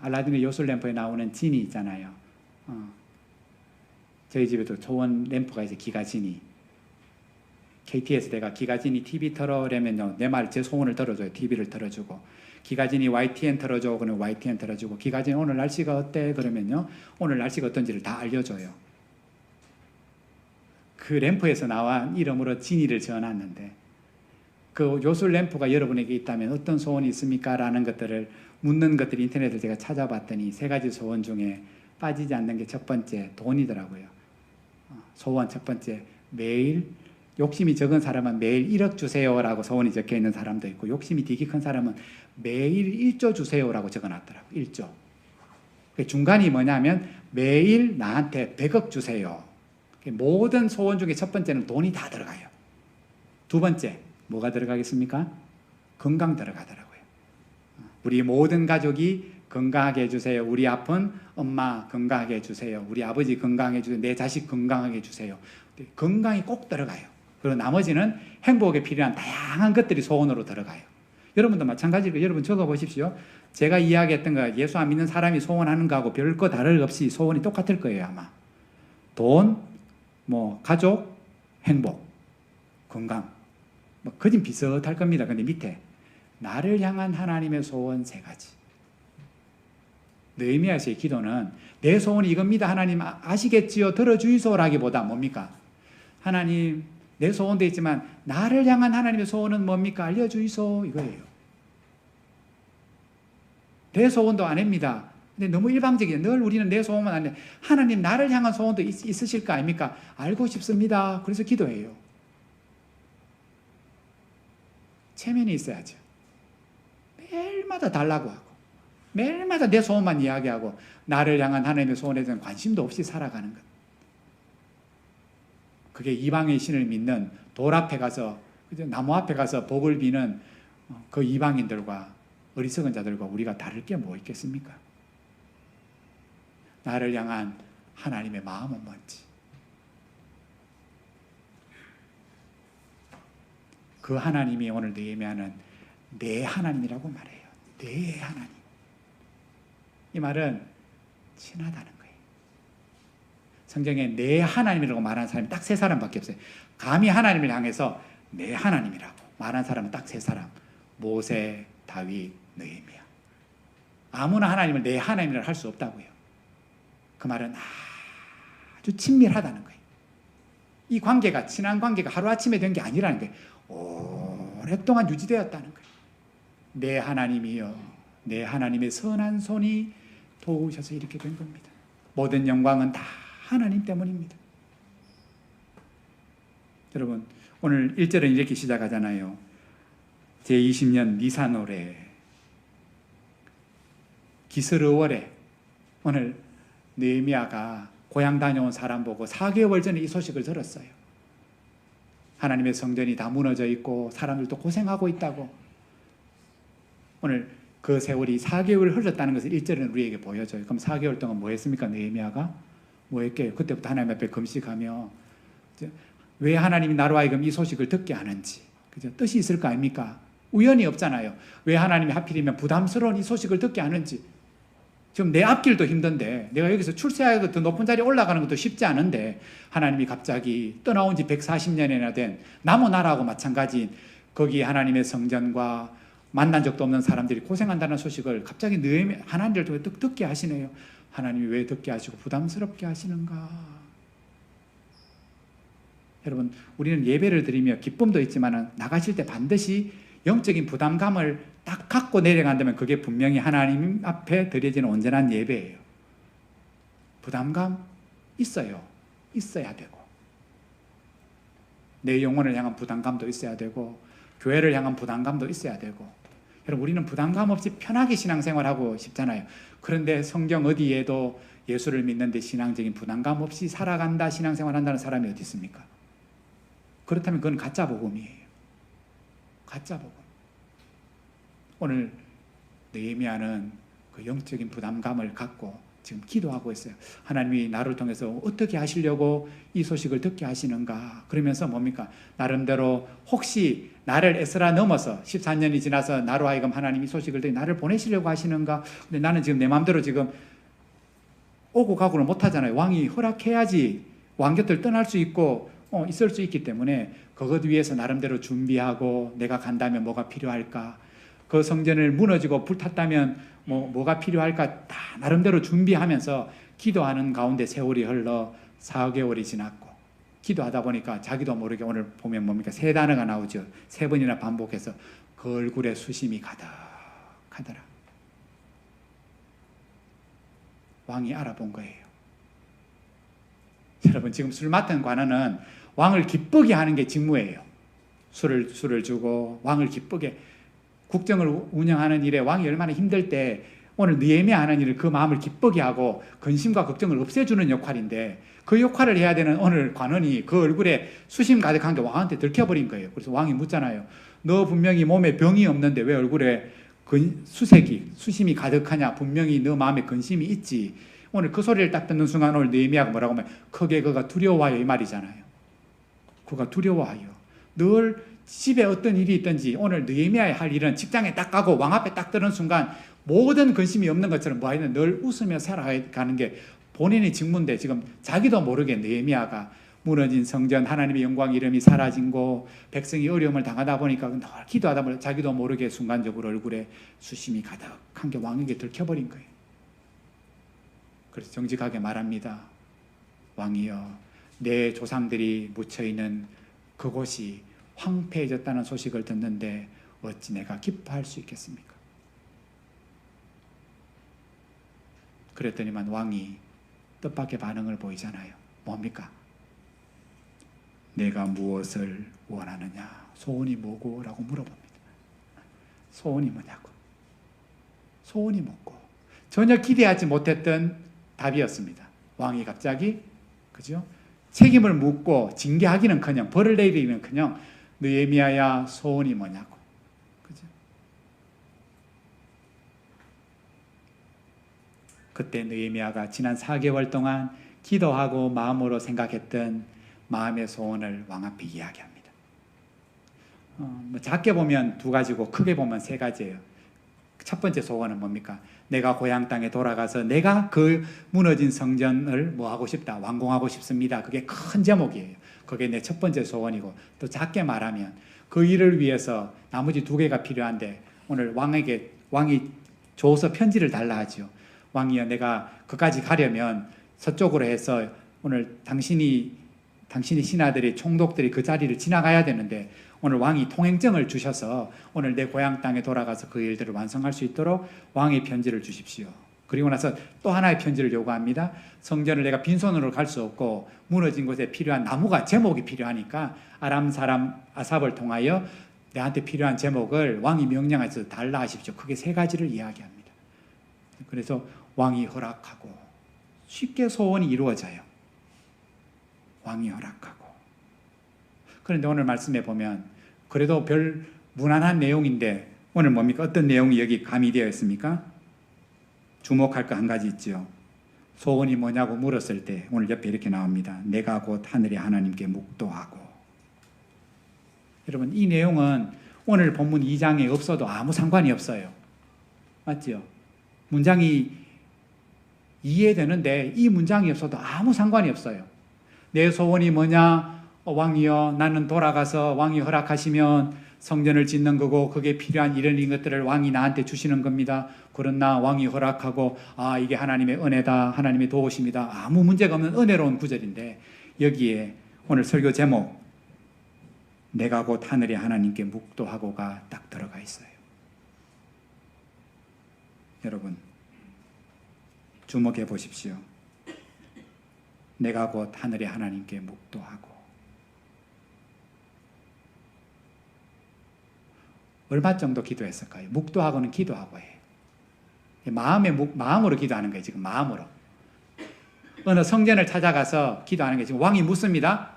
알라딘의 요술 램프에 나오는 진이 있잖아요. 저희 집에도 소원 램프가 있어요. 기가진이. KT에서 내가 기가진이 TV 틀어려면요, 내 말 제 소원을 들어줘요. TV를 틀어주고. 기가진이 YTN 틀어줘. 그러면 YTN 틀어주고. 기가진이 오늘 날씨가 어때? 그러면요, 오늘 날씨가 어떤지를 다 알려줘요. 그 램프에서 나와 이름으로 진이를 지어놨는데, 그 요술 램프가 여러분에게 있다면 어떤 소원이 있습니까? 라는 것들을 묻는 것들이 인터넷을 제가 찾아봤더니 3가지 소원 중에 빠지지 않는 게 첫 번째 돈이더라고요. 소원 첫 번째, 매일 욕심이 적은 사람은 매일 1억 주세요라고 소원이 적혀 있는 사람도 있고, 욕심이 되게 큰 사람은 매일 1조 주세요라고 적어놨더라고요. 1조. 중간이 뭐냐면 매일 나한테 100억 주세요. 모든 소원 중에 첫 번째는 돈이 다 들어가요. 두 번째 뭐가 들어가겠습니까? 건강 들어가더라고요. 우리 모든 가족이 건강하게 해주세요. 우리 아픈 엄마 건강하게 해주세요. 우리 아버지 건강하게 해주세요. 내 자식 건강하게 해주세요. 건강이 꼭 들어가요. 그리고 나머지는 행복에 필요한 다양한 것들이 소원으로 들어가요. 여러분도 마찬가지로 여러분 적어보십시오. 제가 이야기했던 거 예수 안 믿는 사람이 소원하는 거하고 별거 다를 없이 소원이 똑같을 거예요. 아마 돈, 가족, 행복, 건강 거진 비슷할 겁니다. 근데 밑에 나를 향한 하나님의 소원 3가지. 느헤미야서의 기도는 내 소원이 이겁니다. 하나님 아시겠지요? 들어주이소라기보다 뭡니까? 하나님 내 소원도 있지만 나를 향한 하나님의 소원은 뭡니까? 알려주이소 이거예요. 내 소원도 아닙니다. 근데 너무 일방적이에요. 늘 우리는 내 소원만 안 해. 하나님 나를 향한 소원도 있으실 거 아닙니까? 알고 싶습니다. 그래서 기도해요. 체면이 있어야죠. 매일마다 달라고 하고 매일마다 내 소원만 이야기하고 나를 향한 하나님의 소원에 대한 관심도 없이 살아가는 것. 그게 이방의 신을 믿는 돌 앞에 가서 나무 앞에 가서 복을 비는 그 이방인들과 어리석은 자들과 우리가 다를 게 뭐 있겠습니까? 나를 향한 하나님의 마음은 뭔지, 그 하나님이 오늘 느헤미야는 내 하나님이라고 말해요. 내 하나님. 이 말은 친하다는 거예요. 성경에 내 하나님이라고 말하는 사람이 딱 3사람밖에 없어요. 감히 하나님을 향해서 내 하나님이라고 말하는 사람은 딱 3사람. 모세, 다윗, 느헤미야. 아무나 하나님을 내 하나님이라고 할 수 없다고요. 그 말은 아주 친밀하다는 거예요. 이 관계가, 친한 관계가 하루아침에 된 게 아니라는 거예요. 오랫동안 유지되었다는 거예요. 내 하나님이여, 내 하나님의 선한 손이 도우셔서 이렇게 된 겁니다. 모든 영광은 다 하나님 때문입니다. 여러분, 오늘 1절은 이렇게 시작하잖아요. 제20년 니산월에 기스르월에 오늘 느헤미야가 고향 다녀온 사람 보고 4개월 전에 이 소식을 들었어요. 하나님의 성전이 다 무너져 있고 사람들도 고생하고 있다고. 오늘 그 세월이 4개월 흘렀다는 것을 1절은 우리에게 보여줘요. 그럼 4개월 동안 뭐 했습니까? 느헤미야가 뭐 했게요? 그때부터 하나님 앞에 금식하며 왜 하나님이 나로 하여금 이 소식을 듣게 하는지, 그죠? 뜻이 있을 거 아닙니까? 우연이 없잖아요. 왜 하나님이 하필이면 부담스러운 이 소식을 듣게 하는지. 지금 내 앞길도 힘든데, 내가 여기서 출세하고 더 높은 자리에 올라가는 것도 쉽지 않은데, 하나님이 갑자기 떠나온 지 140년이나 된 남은 나라하고 마찬가지인 거기 하나님의 성전과 만난 적도 없는 사람들이 고생한다는 소식을 갑자기 하나님을 통해 듣게 하시네요. 하나님이 왜 듣게 하시고 부담스럽게 하시는가? 여러분, 우리는 예배를 드리며 기쁨도 있지만 나가실 때 반드시 영적인 부담감을 딱 갖고 내려간다면 그게 분명히 하나님 앞에 드려지는 온전한 예배예요. 부담감 있어요. 있어야 되고. 내 영혼을 향한 부담감도 있어야 되고 교회를 향한 부담감도 있어야 되고. 여러분, 우리는 부담감 없이 편하게 신앙생활하고 싶잖아요. 그런데 성경 어디에도 예수를 믿는데 신앙적인 부담감 없이 살아간다, 신앙생활한다는 사람이 어디 있습니까? 그렇다면 그건 가짜 복음이에요. 가짜 복음. 오늘 느헤미야는 그 영적인 부담감을 갖고 지금 기도하고 있어요. 하나님이 나를 통해서 어떻게 하시려고 이 소식을 듣게 하시는가. 그러면서 뭡니까? 나름대로 혹시 나를 에스라 넘어서 14년이 지나서 나로 하여금 하나님이 소식을 듣고 나를 보내시려고 하시는가. 근데 나는 지금 내 마음대로 지금 오고 가고를 못하잖아요. 왕이 허락해야지 왕 곁을 떠날 수 있고 있을 수 있기 때문에 그것 위해서 나름대로 준비하고 내가 간다면 뭐가 필요할까. 그 성전을 무너지고 불탔다면 뭐가 필요할까 다 나름대로 준비하면서 기도하는 가운데 세월이 흘러 4개월이 지났고 기도하다 보니까 자기도 모르게 오늘 보면 뭡니까? 세 단어가 나오죠. 3번이나 반복해서 그 얼굴에 수심이 가득하더라. 왕이 알아본 거예요. 여러분, 지금 술 맡은 관원은 왕을 기쁘게 하는 게 직무예요. 술을 주고 왕을 기쁘게, 국정을 운영하는 일에 왕이 얼마나 힘들 때 오늘 느헤미야 하는 일을 그 마음을 기쁘게 하고 근심과 걱정을 없애주는 역할인데 그 역할을 해야 되는 오늘 관원이 그 얼굴에 수심 가득한 게 왕한테 들켜버린 거예요. 그래서 왕이 묻잖아요. 너 분명히 몸에 병이 없는데 왜 얼굴에 수심이 가득하냐. 분명히 너 마음에 근심이 있지. 오늘 그 소리를 딱 듣는 순간 오늘 느헤미야가 뭐라고 하면 크게 그가 두려워하여 이 말이잖아요. 그가 두려워하여. 늘 집에 어떤 일이 있든지 오늘 느헤미야의 할 일은 직장에 딱 가고 왕 앞에 딱 드는 순간 모든 근심이 없는 것처럼 뭐하는 늘 웃으며 살아가는 게 본인의 직무인데 지금 자기도 모르게 느헤미야가 무너진 성전, 하나님의 영광 이름이 사라진 거, 백성이 어려움을 당하다 보니까 늘 기도하다 보니 자기도 모르게 순간적으로 얼굴에 수심이 가득한 게 왕에게 들켜버린 거예요. 그래서 정직하게 말합니다. 왕이여, 내 조상들이 묻혀있는 그곳이 황폐해졌다는 소식을 듣는데 어찌 내가 기뻐할 수 있겠습니까? 그랬더니만 왕이 뜻밖의 반응을 보이잖아요. 뭡니까? 내가 무엇을 원하느냐? 소원이 뭐고? 라고 물어봅니다. 소원이 뭐냐고. 소원이 뭐고? 전혀 기대하지 못했던 답이었습니다. 왕이 갑자기, 그죠? 책임을 묻고 징계하기는커녕 벌을 내리기는커녕 느헤미야야 소원이 뭐냐고. 그죠? 그때 느헤미야가 지난 4개월 동안 기도하고 마음으로 생각했던 마음의 소원을 왕 앞에 이야기합니다. 작게 보면 2가지고 크게 보면 3가지예요. 첫 번째 소원은 뭡니까? 내가 고향 땅에 돌아가서 내가 그 무너진 성전을 뭐 하고 싶다, 완공하고 싶습니다. 그게 큰 제목이에요. 그게 내 첫 번째 소원이고, 또 작게 말하면 그 일을 위해서 나머지 2개가 필요한데 오늘 왕이 줘서 편지를 달라 하죠. 왕이여, 내가 그까지 가려면 서쪽으로 해서 오늘 당신이 신하들이 총독들이 그 자리를 지나가야 되는데 오늘 왕이 통행증을 주셔서 오늘 내 고향 땅에 돌아가서 그 일들을 완성할 수 있도록 왕의 편지를 주십시오. 그리고 나서 또 하나의 편지를 요구합니다. 성전을 내가 빈손으로 갈 수 없고 무너진 곳에 필요한 나무가 제목이 필요하니까 아람 사람 아삽을 통하여 내한테 필요한 제목을 왕이 명령해서 달라 하십시오. 크게 3가지를 이야기합니다. 그래서 왕이 허락하고 쉽게 소원이 이루어져요. 왕이 허락하고. 그런데 오늘 말씀에 보면 그래도 별 무난한 내용인데 오늘 뭡니까? 어떤 내용이 여기 가미되어 있습니까? 주목할 거 한 가지 있죠. 소원이 뭐냐고 물었을 때 오늘 옆에 이렇게 나옵니다. 내가 곧 하늘의 하나님께 묵도하고. 여러분, 이 내용은 오늘 본문 2장에 없어도 아무 상관이 없어요. 맞죠? 문장이 이해되는데 이 문장이 없어도 아무 상관이 없어요. 내 소원이 뭐냐? 왕이여, 나는 돌아가서 왕이 허락하시면 성전을 짓는 거고 그게 필요한 이런 것들을 왕이 나한테 주시는 겁니다. 그러나 왕이 허락하고 이게 하나님의 은혜다, 하나님의 도우심이다, 아무 문제가 없는 은혜로운 구절인데 여기에 오늘 설교 제목 내가 곧 하늘의 하나님께 묵도하고가 딱 들어가 있어요. 여러분 주목해 보십시오. 내가 곧 하늘의 하나님께 묵도하고. 얼마 정도 기도했을까요? 묵도하고는 기도하고 해요. 마음으로 기도하는 거예요. 지금 마음으로. 어느 성전을 찾아가서 기도하는 게 지금 왕이 묻습니다.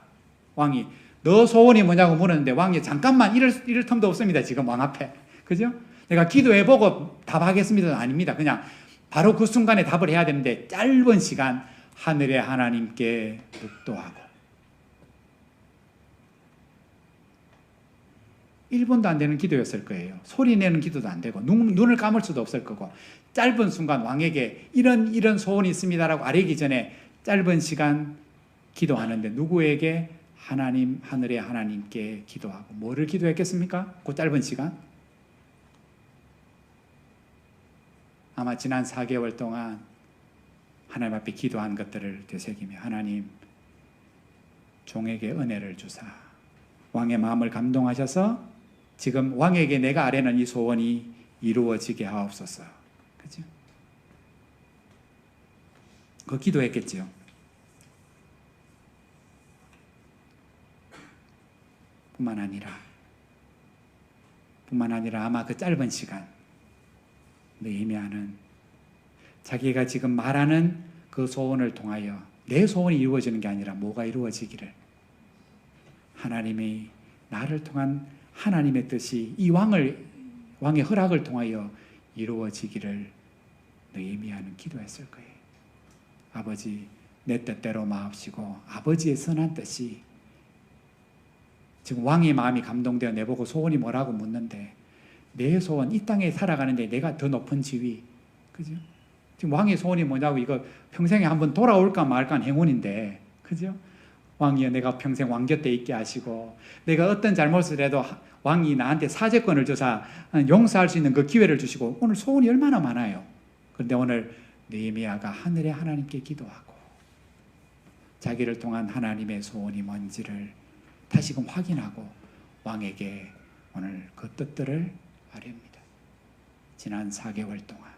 왕이 너 소원이 뭐냐고 물었는데 왕이 잠깐만 이럴 틈도 없습니다. 지금 왕 앞에. 그죠? 내가 기도해보고 답하겠습니다. 아닙니다. 그냥 바로 그 순간에 답을 해야 되는데 짧은 시간 하늘의 하나님께 묵도하고 1분도 안 되는 기도였을 거예요. 소리 내는 기도도 안 되고 눈을 감을 수도 없을 거고 짧은 순간 왕에게 이런 소원이 있습니다라고 아뢰기 전에 짧은 시간 기도하는데 누구에게? 하나님, 하늘의 하나님께 기도하고 뭐를 기도했겠습니까? 그 짧은 시간? 아마 지난 4개월 동안 하나님 앞에 기도한 것들을 되새기며 하나님 종에게 은혜를 주사 왕의 마음을 감동하셔서 지금 왕에게 내가 아뢰는 이 소원이 이루어지게 하옵소서. 그죠? 그 기도했겠지요. 뿐만 아니라 아마 그 짧은 시간 느헤미야는 자기가 지금 말하는 그 소원을 통하여 내 소원이 이루어지는 게 아니라 뭐가 이루어지기를 하나님이 나를 통한 하나님의 뜻이 이 왕의 허락을 통하여 이루어지기를 느헤미야는 기도했을 거예요. 아버지 내 뜻대로 마옵시고 아버지의 선한 뜻이 지금 왕의 마음이 감동되어 내보고 소원이 뭐라고 묻는데 내 소원 이 땅에 살아가는데 내가 더 높은 지위 그죠? 지금 왕의 소원이 뭐냐고 이거 평생에 한번 돌아올까 말까 한 행운인데 그죠? 왕이여 내가 평생 왕 곁에 있게 하시고 내가 어떤 잘못을 해도 왕이 나한테 사죄권을 줘서 용서할 수 있는 그 기회를 주시고 오늘 소원이 얼마나 많아요. 그런데 오늘 느헤미야가 하늘의 하나님께 기도하고 자기를 통한 하나님의 소원이 뭔지를 다시금 확인하고 왕에게 오늘 그 뜻들을 아뢰옵니다. 지난 4개월 동안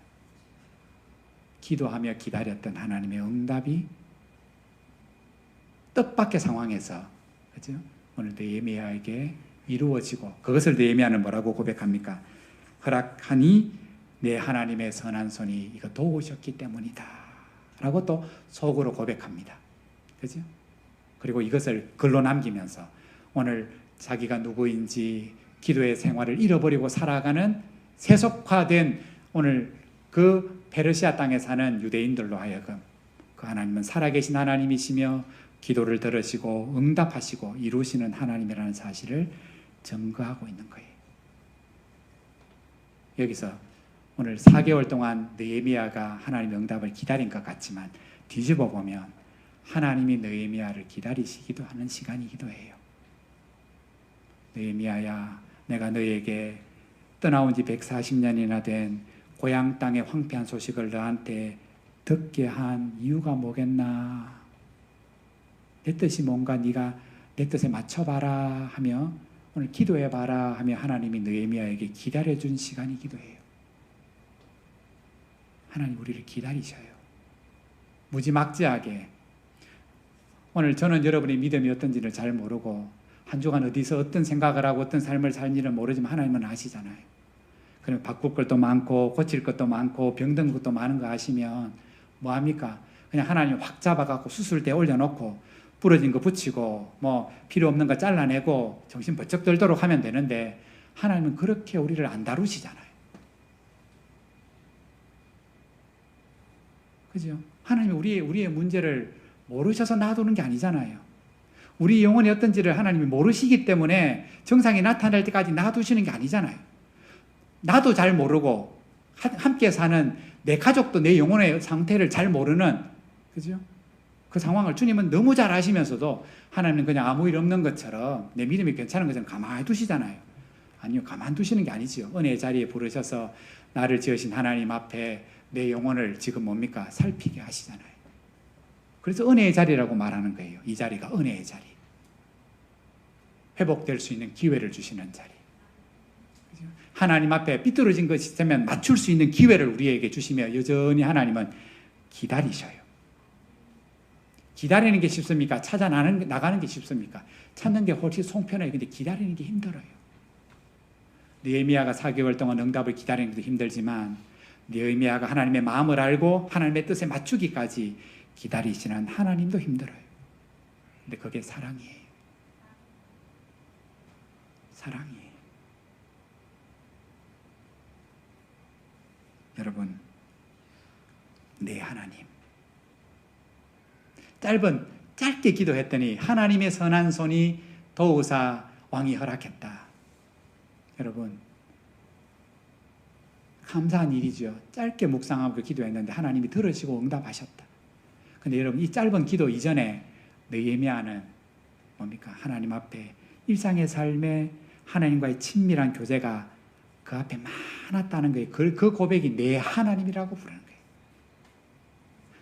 기도하며 기다렸던 하나님의 응답이 뜻밖의 상황에서 그죠? 오늘 느헤미야에게 이루어지고 그것을 느헤미야는 뭐라고 고백합니까? 허락하니 내 하나님의 선한 손이 이거 도우셨기 때문이다 라고 또 속으로 고백합니다. 그죠? 그리고 이것을 글로 남기면서 오늘 자기가 누구인지 기도의 생활을 잃어버리고 살아가는 세속화된 오늘 그 페르시아 땅에 사는 유대인들로 하여금 그 하나님은 살아계신 하나님이시며 기도를 들으시고 응답하시고 이루시는 하나님이라는 사실을 증거하고 있는 거예요. 여기서 오늘 4개월 동안 느헤미야가 하나님의 응답을 기다린 것 같지만 뒤집어 보면 하나님이 느헤미야를 기다리시기도 하는 시간이기도 해요. 느헤미야야 내가 너에게 떠나온 지 140년이나 된 고향 땅의 황폐한 소식을 너한테 듣게 한 이유가 뭐겠나? 내 뜻이 뭔가 네가 내 뜻에 맞춰봐라 하며 오늘 기도해봐라 하며 하나님이 느헤미야에게 기다려준 시간이기도 해요. 하나님 우리를 기다리셔요. 무지막지하게. 오늘 저는 여러분의 믿음이 어떤지를 잘 모르고 한 주간 어디서 어떤 생각을 하고 어떤 삶을 살지는 모르지만 하나님은 아시잖아요. 그럼 바꿀 것도 많고 고칠 것도 많고 병든 것도 많은 거 아시면 뭐합니까? 그냥 하나님 확 잡아갖고 수술대에 올려놓고 부러진 거 붙이고 뭐 필요 없는 거 잘라내고 정신 번쩍 들도록 하면 되는데 하나님은 그렇게 우리를 안 다루시잖아요. 그죠? 하나님이 우리의 문제를 모르셔서 놔두는 게 아니잖아요. 우리 영혼이 어떤지를 하나님이 모르시기 때문에 정상이 나타날 때까지 놔두시는 게 아니잖아요. 나도 잘 모르고 함께 사는 내 가족도 내 영혼의 상태를 잘 모르는 그죠? 그 상황을 주님은 너무 잘 아시면서도 하나님은 그냥 아무 일 없는 것처럼 내 믿음이 괜찮은 것처럼 가만히 두시잖아요. 아니요, 가만히 두시는 게 아니지요. 은혜의 자리에 부르셔서 나를 지으신 하나님 앞에 내 영혼을 지금 뭡니까? 살피게 하시잖아요. 그래서 은혜의 자리라고 말하는 거예요. 이 자리가 은혜의 자리. 회복될 수 있는 기회를 주시는 자리. 하나님 앞에 삐뚤어진 것이 있으면 맞출 수 있는 기회를 우리에게 주시며 여전히 하나님은 기다리셔요. 기다리는 게 쉽습니까? 찾아 나가는 게 쉽습니까? 찾는 게 훨씬 속편해요. 근데 기다리는 게 힘들어요. 느헤미야가 4개월 동안 응답을 기다리는 것도 힘들지만 느헤미야가 하나님의 마음을 알고 하나님의 뜻에 맞추기까지 기다리시는 하나님도 힘들어요. 근데 그게 사랑이에요. 사랑이에요. 여러분, 내 하나님. 짧게 기도했더니 하나님의 선한 손이 도우사 왕이 허락했다. 여러분, 감사한 일이죠. 짧게 묵상하고 기도했는데 하나님이 들으시고 응답하셨다. 근데 여러분, 이 짧은 기도 이전에 느헤미야는 뭡니까? 하나님 앞에 일상의 삶에 하나님과의 친밀한 교제가 그 앞에 많았다는 거예요. 그 고백이 내 하나님이라고 부르는 거예요.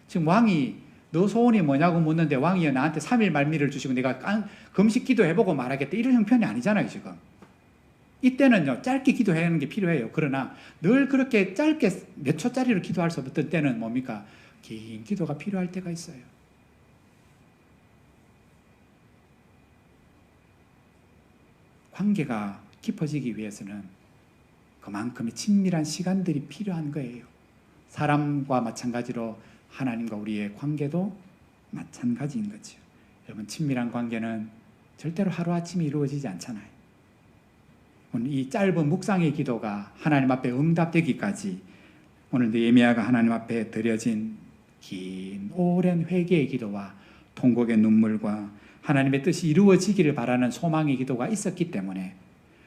지금 왕이 너 소원이 뭐냐고 묻는데 왕이 나한테 3일 말미를 주시고 내가 금식 기도해보고 말하겠다, 이런 형편이 아니잖아요. 지금 이때는요 짧게 기도하는 게 필요해요. 그러나 늘 그렇게 짧게 몇 초짜리로 기도할 수 없던 때는 뭡니까? 긴 기도가 필요할 때가 있어요. 관계가 깊어지기 위해서는 그만큼의 친밀한 시간들이 필요한 거예요. 사람과 마찬가지로 하나님과 우리의 관계도 마찬가지인 거죠. 여러분, 친밀한 관계는 절대로 하루아침에 이루어지지 않잖아요. 오늘 이 짧은 묵상의 기도가 하나님 앞에 응답되기까지 오늘 느헤미야가 하나님 앞에 드려진 긴 오랜 회개의 기도와 통곡의 눈물과 하나님의 뜻이 이루어지기를 바라는 소망의 기도가 있었기 때문에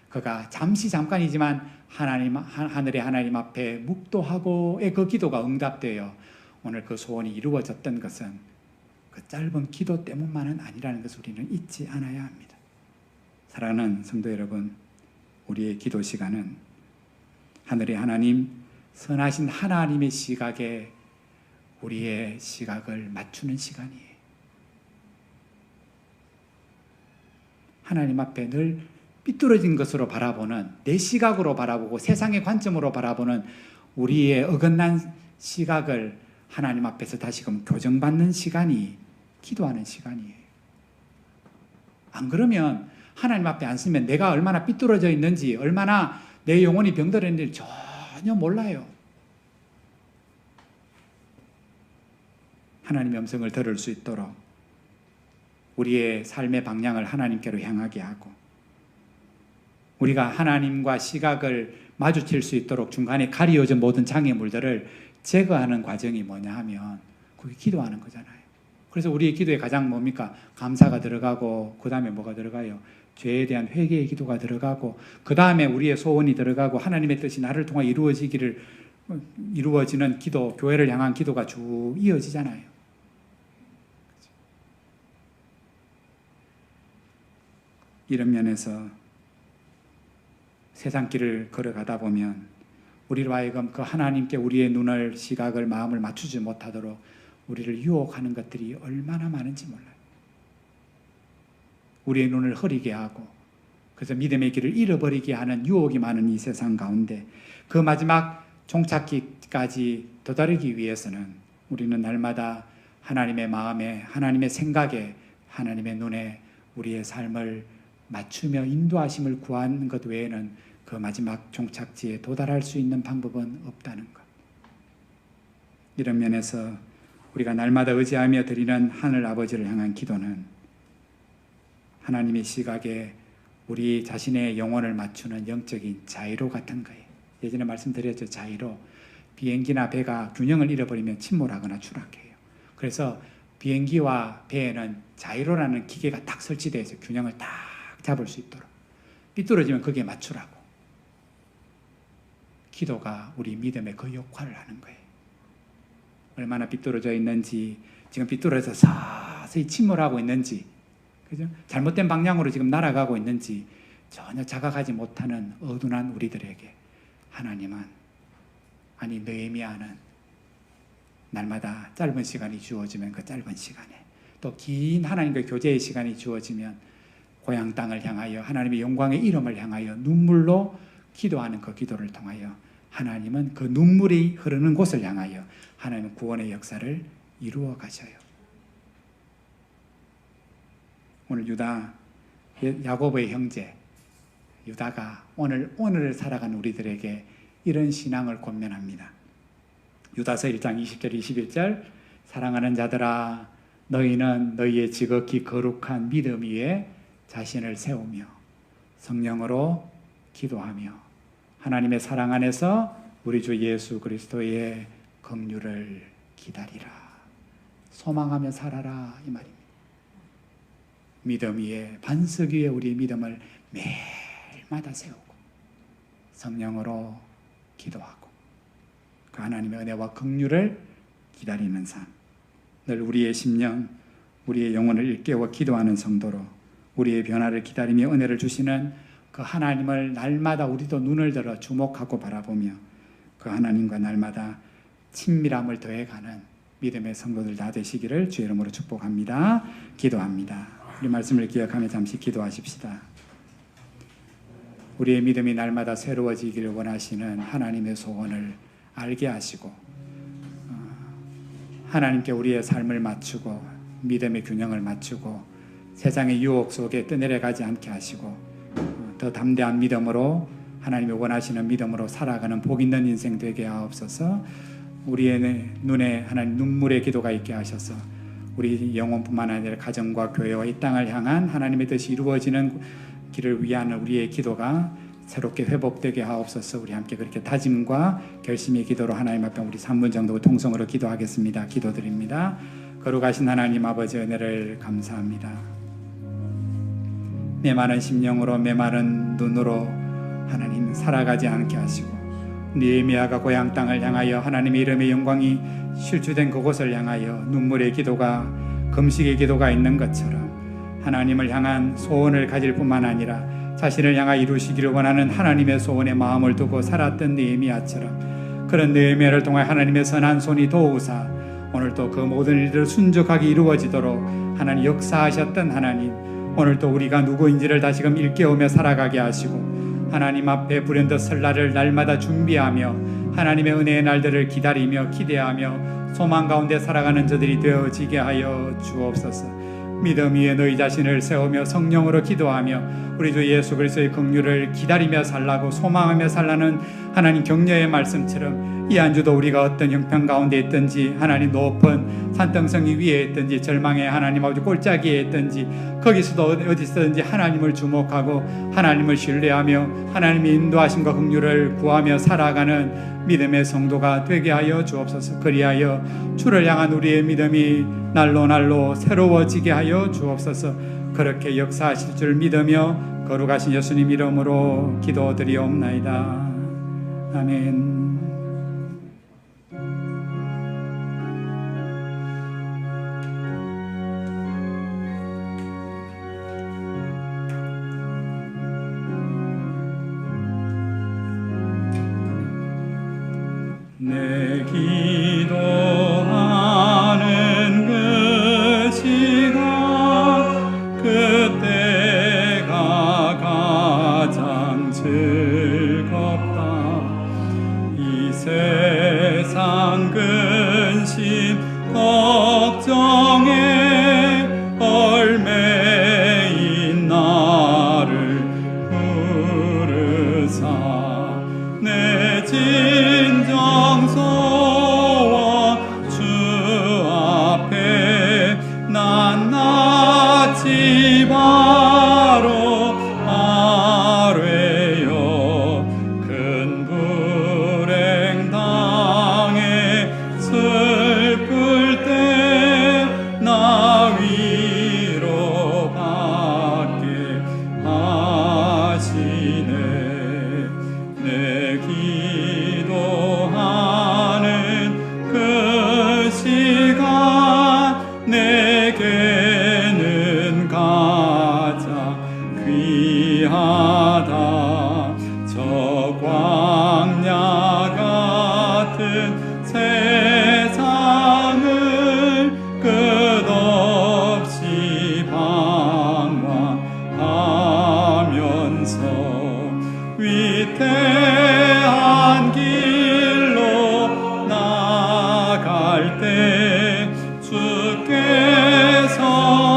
그가 잠깐이지만 하늘의 하나님 앞에 묵도하고의 그 기도가 응답되어 오늘 그 소원이 이루어졌던 것은 그 짧은 기도 때문만은 아니라는 것을 우리는 잊지 않아야 합니다. 사랑하는 성도 여러분, 우리의 기도 시간은 하늘의 하나님, 선하신 하나님의 시각에 우리의 시각을 맞추는 시간이에요. 하나님 앞에 늘 삐뚤어진 것으로 바라보는, 내 시각으로 바라보고 세상의 관점으로 바라보는 우리의 어긋난 시각을 하나님 앞에서 다시금 교정받는 시간이 기도하는 시간이에요. 안 그러면 하나님 앞에 안 서면 내가 얼마나 삐뚤어져 있는지, 얼마나 내 영혼이 병들어 있는지 전혀 몰라요. 하나님의 음성을 들을 수 있도록 우리의 삶의 방향을 하나님께로 향하게 하고, 우리가 하나님과 시각을 마주칠 수 있도록 중간에 가리워진 모든 장애물들을 제거하는 과정이 뭐냐 하면 그게 기도하는 거잖아요. 그래서 우리의 기도에 가장 뭡니까? 감사가 들어가고, 그 다음에 뭐가 들어가요? 죄에 대한 회개의 기도가 들어가고, 그 다음에 우리의 소원이 들어가고, 하나님의 뜻이 나를 통해 이루어지는 기도, 교회를 향한 기도가 쭉 이어지잖아요. 이런 면에서 세상 길을 걸어가다 보면 우리로 하여금 그 하나님께 우리의 눈을, 시각을, 마음을 맞추지 못하도록 우리를 유혹하는 것들이 얼마나 많은지 몰라요. 우리의 눈을 흐리게 하고, 그래서 믿음의 길을 잃어버리게 하는 유혹이 많은 이 세상 가운데 그 마지막 종착기까지 도달하기 위해서는 우리는 날마다 하나님의 마음에, 하나님의 생각에, 하나님의 눈에 우리의 삶을 맞추며 인도하심을 구하는 것 외에는 그 마지막 종착지에 도달할 수 있는 방법은 없다는 것. 이런 면에서 우리가 날마다 의지하며 드리는 하늘 아버지를 향한 기도는 하나님의 시각에 우리 자신의 영혼을 맞추는 영적인 자이로 같은 거예요. 예전에 말씀드렸죠. 자이로. 비행기나 배가 균형을 잃어버리면 침몰하거나 추락해요. 그래서 비행기와 배에는 자이로라는 기계가 딱 설치되어 있어요. 균형을 딱 잡을 수 있도록. 삐뚤어지면 거기에 맞추라고. 기도가 우리 믿음의 그 역할을 하는 거예요. 얼마나 삐뚤어져 있는지, 지금 삐뚤어져서 서서히 침몰하고 있는지, 그죠? 잘못된 방향으로 지금 날아가고 있는지 전혀 자각하지 못하는 어둔한 우리들에게 하나님은, 아니 느헤미야는 날마다 짧은 시간이 주어지면 그 짧은 시간에, 또 긴 하나님과의 교제의 시간이 주어지면 고향 땅을 향하여 하나님의 영광의 이름을 향하여 눈물로 기도하는 그 기도를 통하여 하나님은 그 눈물이 흐르는 곳을 향하여 하나님은 구원의 역사를 이루어 가셔요. 오늘 야고보의 형제 유다가 오늘을 살아가는 우리들에게 이런 신앙을 권면합니다. 유다서 1장 20절 21절 사랑하는 자들아 너희는 너희의 지극히 거룩한 믿음 위에 자신을 세우며 성령으로 기도하며 하나님의 사랑 안에서 우리 주 예수 그리스도의 긍휼을 기다리라. 소망하며 살아라 이 말입니다. 믿음 위에 반석 위에 우리의 믿음을 매일마다 세우고 성령으로 기도하고 그 하나님의 은혜와 긍휼을 기다리는 삶, 늘 우리의 심령, 우리의 영혼을 일깨워 기도하는 성도로 우리의 변화를 기다리며 은혜를 주시는 그 하나님을 날마다 우리도 눈을 들어 주목하고 바라보며 그 하나님과 날마다 친밀함을 더해가는 믿음의 성도들 다 되시기를 주의 이름으로 축복합니다. 기도합니다. 우리 말씀을 기억하며 잠시 기도하십시다. 우리의 믿음이 날마다 새로워지기를 원하시는 하나님의 소원을 알게 하시고 하나님께 우리의 삶을 맞추고 믿음의 균형을 맞추고 세상의 유혹 속에 떠내려가지 않게 하시고 더 담대한 믿음으로 하나님이 원하시는 믿음으로 살아가는 복 있는 인생 되게 하옵소서. 우리의 눈에 하나님 눈물의 기도가 있게 하셔서 우리 영혼뿐만 아니라 가정과 교회와 이 땅을 향한 하나님의 뜻이 이루어지는 길을 위한 우리의 기도가 새롭게 회복되게 하옵소서. 우리 함께 그렇게 다짐과 결심의 기도로 하나님 앞에 우리 3분 정도 통성으로 기도하겠습니다. 기도드립니다. 거룩하신 하나님 아버지 은혜를 감사합니다. 메마른 심령으로 메마른 눈으로 하나님 살아가지 않게 하시고 느헤미야가 고향 땅을 향하여 하나님의 이름의 영광이 실추된 그곳을 향하여 눈물의 기도가 금식의 기도가 있는 것처럼 하나님을 향한 소원을 가질 뿐만 아니라 자신을 향하여 이루시기를 원하는 하나님의 소원에 마음을 두고 살았던 느헤미야처럼 그런 느헤미야를 통해 하나님의 선한 손이 도우사 오늘도 그 모든 일들을 순적하게 이루어지도록 하나님 역사하셨던 하나님, 오늘도 우리가 누구인지를 다시금 일깨우며 살아가게 하시고 하나님 앞에 불현듯 설 날을 날마다 준비하며 하나님의 은혜의 날들을 기다리며 기대하며 소망 가운데 살아가는 저들이 되어지게 하여 주옵소서. 믿음 위에 너희 자신을 세우며 성령으로 기도하며 우리 주 예수 그리스도의 긍휼을 기다리며 살라고 소망하며 살라는 하나님 격려의 말씀처럼 이 한 주도 우리가 어떤 형편 가운데 있든지 하나님 높은 산등성이 위에 있든지 절망의 하나님 아버지 꼴짜기에 있든지 거기서도 어디서든지 하나님을 주목하고 하나님을 신뢰하며 하나님의 인도하심과 긍휼을 구하며 살아가는 믿음의 성도가 되게 하여 주옵소서. 그리하여 주를 향한 우리의 믿음이 날로 날로 새로워지게 하여 주옵소서. 그렇게 역사하실 줄 믿으며 거룩하신 예수님 이름으로 기도드리옵나이다. 아멘. 내 기도하는 그 시간 그때가 가장 즐겁다. 이 세상 근심 걱정에 얽매인 나를 부르사 내 진정서와 주 앞에 낱낱이 바로 아뢰어 큰 불행 당해 슬플 때 나 위로 받게 하시네. 내 기도하는 그 시간 내게는 가장 귀하다. 저 광야 같은 세상을 끝없이 방황하면서 위태한 길로 나갈 때 주께서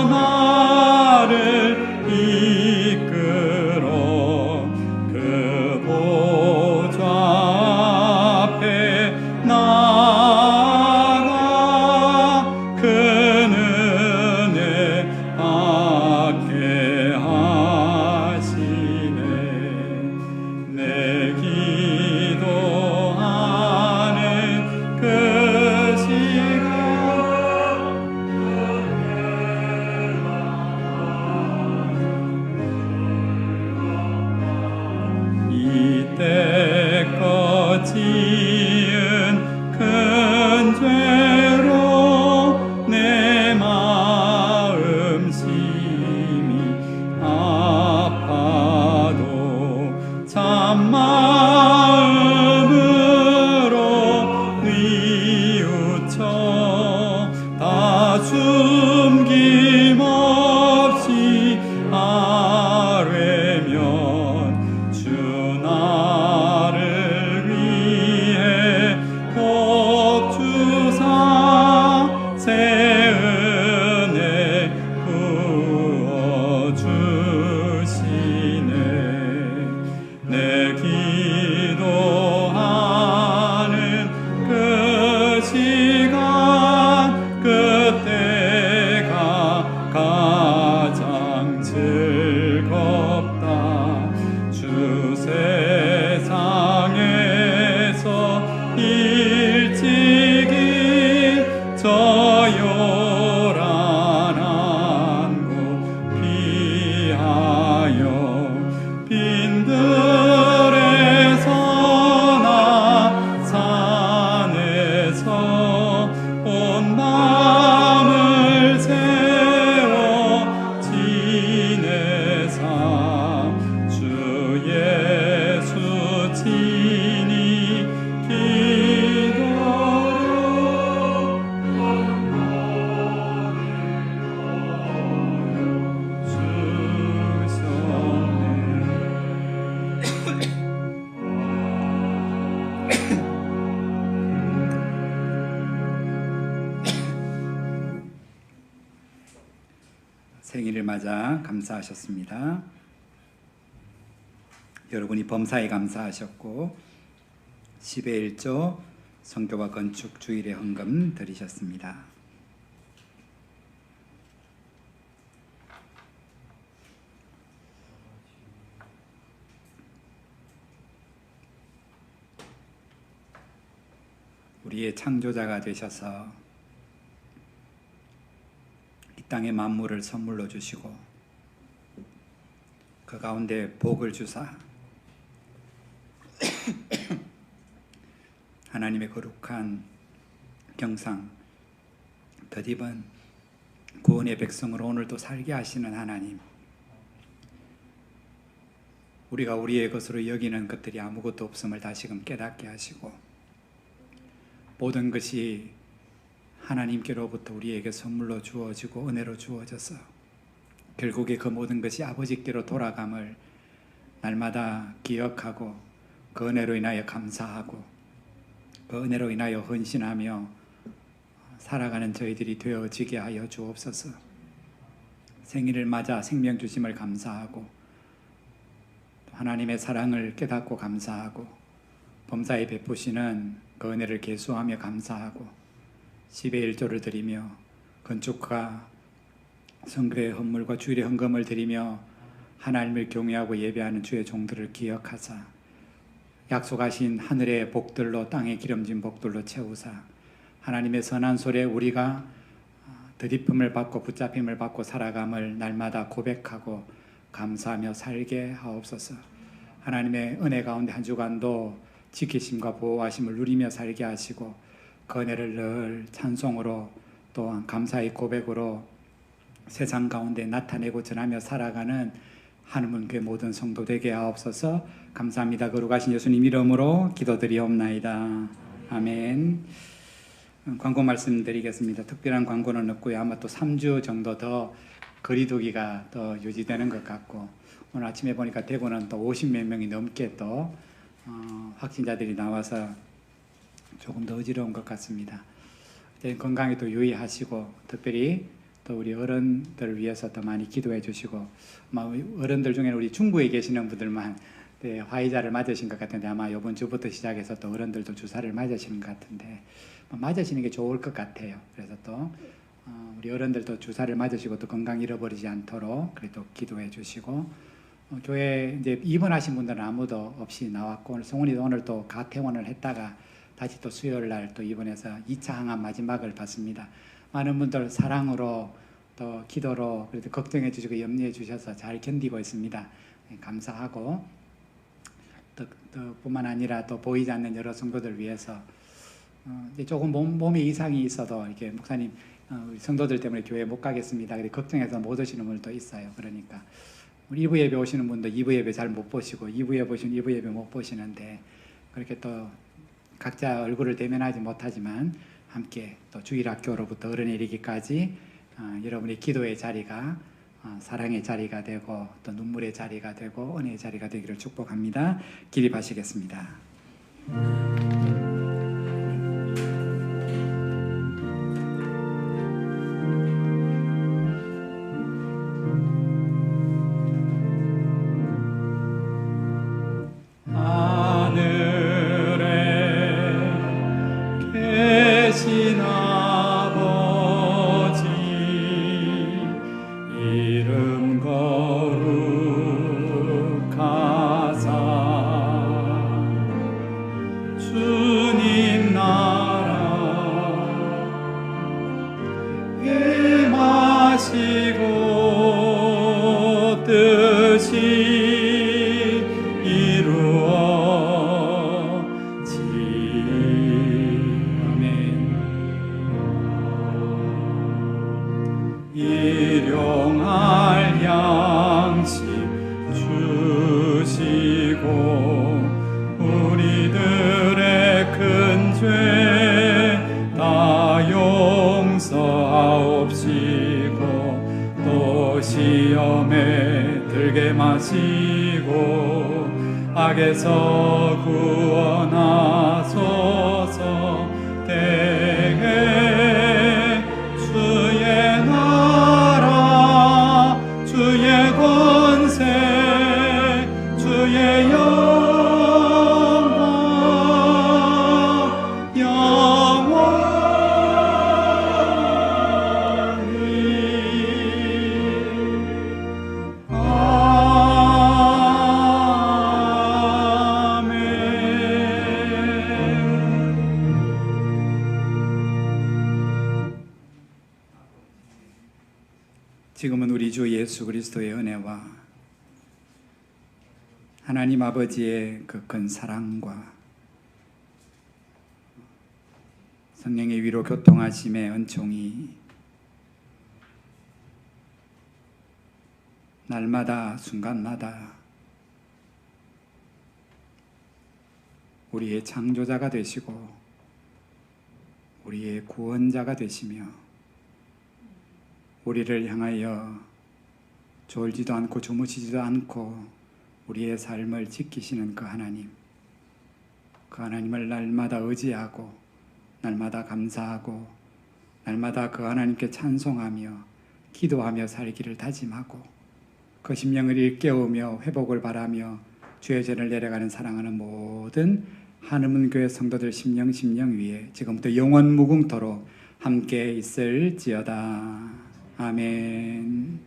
나를 이끌어 온 마음을 세워 지내사 주 예수 친히 기도로 생일을 맞아 감사하셨습니다. 여러분이 범사에 감사하셨고 10의 1조 성교와 건축 주일에 헌금 드리셨습니다. 우리의 창조자가 되셔서 이 땅의 만물을 선물로 주시고 그 가운데 복을 주사 하나님의 거룩한 경상 덧입은 구원의 백성으로 오늘도 살게 하시는 하나님, 우리가 우리의 것으로 여기는 것들이 아무것도 없음을 다시금 깨닫게 하시고 모든 것이 하나님께로부터 우리에게 선물로 주어지고 은혜로 주어져서 결국에 그 모든 것이 아버지께로 돌아감을 날마다 기억하고 그 은혜로 인하여 감사하고 그 은혜로 인하여 헌신하며 살아가는 저희들이 되어지게 하여 주옵소서. 생일을 맞아 생명 주심을 감사하고 하나님의 사랑을 깨닫고 감사하고 범사에 베푸시는 그 은혜를 계수하며 감사하고 10의 1조를 드리며 건축과 성교의 헌물과 주일의 헌금을 드리며 하나님을 경외하고 예배하는 주의 종들을 기억하사 약속하신 하늘의 복들로 땅에 기름진 복들로 채우사 하나님의 선한 소리에 우리가 드리품을 받고 붙잡힘을 받고 살아감을 날마다 고백하고 감사하며 살게 하옵소서. 하나님의 은혜 가운데 한 주간도 지키심과 보호하심을 누리며 살게 하시고 그 은혜를 늘 찬송으로 또한 감사의 고백으로 세상 가운데 나타내고 전하며 살아가는 하나님의 모든 성도 되게 하옵소서. 감사합니다. 거룩하신 예수님 이름으로 기도드리옵나이다. 아멘. 광고 말씀드리겠습니다. 특별한 광고는 없고요. 아마 또 3주 정도 더 거리두기가 더 유지되는 것 같고 오늘 아침에 보니까 대구는 또 50몇 명이 넘게 또 확진자들이 나와서 조금 더 어지러운 것 같습니다. 건강에 또 유의하시고 특별히 또 우리 어른들을 위해서 더 많이 기도해 주시고 아마 어른들 중에는 우리 중부에 계시는 분들만 화이자를 맞으신 것 같은데 아마 이번 주부터 시작해서 또 어른들도 주사를 맞으시는 것 같은데 맞으시는 게 좋을 것 같아요. 그래서 또 우리 어른들도 주사를 맞으시고 또 건강 잃어버리지 않도록 그래도 기도해 주시고 교회 이제 입원하신 분들은 아무도 없이 나왔고 오늘 성훈이도 오늘 또 가퇴원을 했다가 다시 또 수요일 날 또 입원해서 2차 항암 마지막을 받습니다. 많은 분들 사랑으로 또 기도로 그래도 걱정해 주시고 염려해 주셔서 잘 견디고 있습니다. 감사하고 또 뿐만 아니라 또 보이지 않는 여러 성도들 위해서 조금 몸에 이상이 있어도 이렇게 목사님 우리 성도들 때문에 교회 못 가겠습니다. 걱정해서 못 오시는 분들도 있어요. 그러니까 우리 2부 예배 오시는 분도 2부 예배 잘 못 보시고 2부 예배 보시면 2부 예배 못 보시는데 그렇게 또 각자 얼굴을 대면하지 못하지만 함께 또 주일학교로부터 어른에 이르기까지 여러분의 기도의 자리가 사랑의 자리가 되고 또 눈물의 자리가 되고 은혜의 자리가 되기를 축복합니다. 기립하시겠습니다. 일용할 양식 주시고 우리들의 큰 죄 다 용서하옵시고 또 시험에 들게 마시고 악에서 구원하소서. 대개 주의 나라 주의 권세 주의 영광 영원히 지금은 우리 주 예수 그리스도의 은혜와 하나님 아버지의 그 큰 사랑과 성령의 위로 교통하심의 은총이 날마다 순간마다 우리의 창조자가 되시고 우리의 구원자가 되시며 우리를 향하여 졸지도 않고 주무시지도 않고 우리의 삶을 지키시는 그 하나님을 날마다 의지하고 날마다 감사하고 날마다 그 하나님께 찬송하며 기도하며 살기를 다짐하고 그 심령을 일깨우며 회복을 바라며 주의 죄를 내려가는 사랑하는 모든 한음교회 성도들 심령 위에 지금부터 영원 무궁토록 함께 있을지어다. 아멘.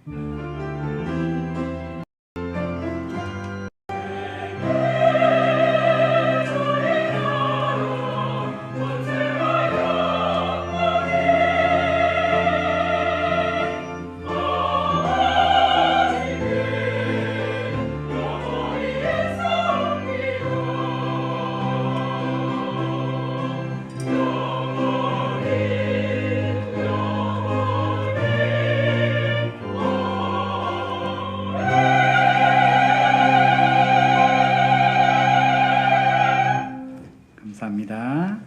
감사합니다.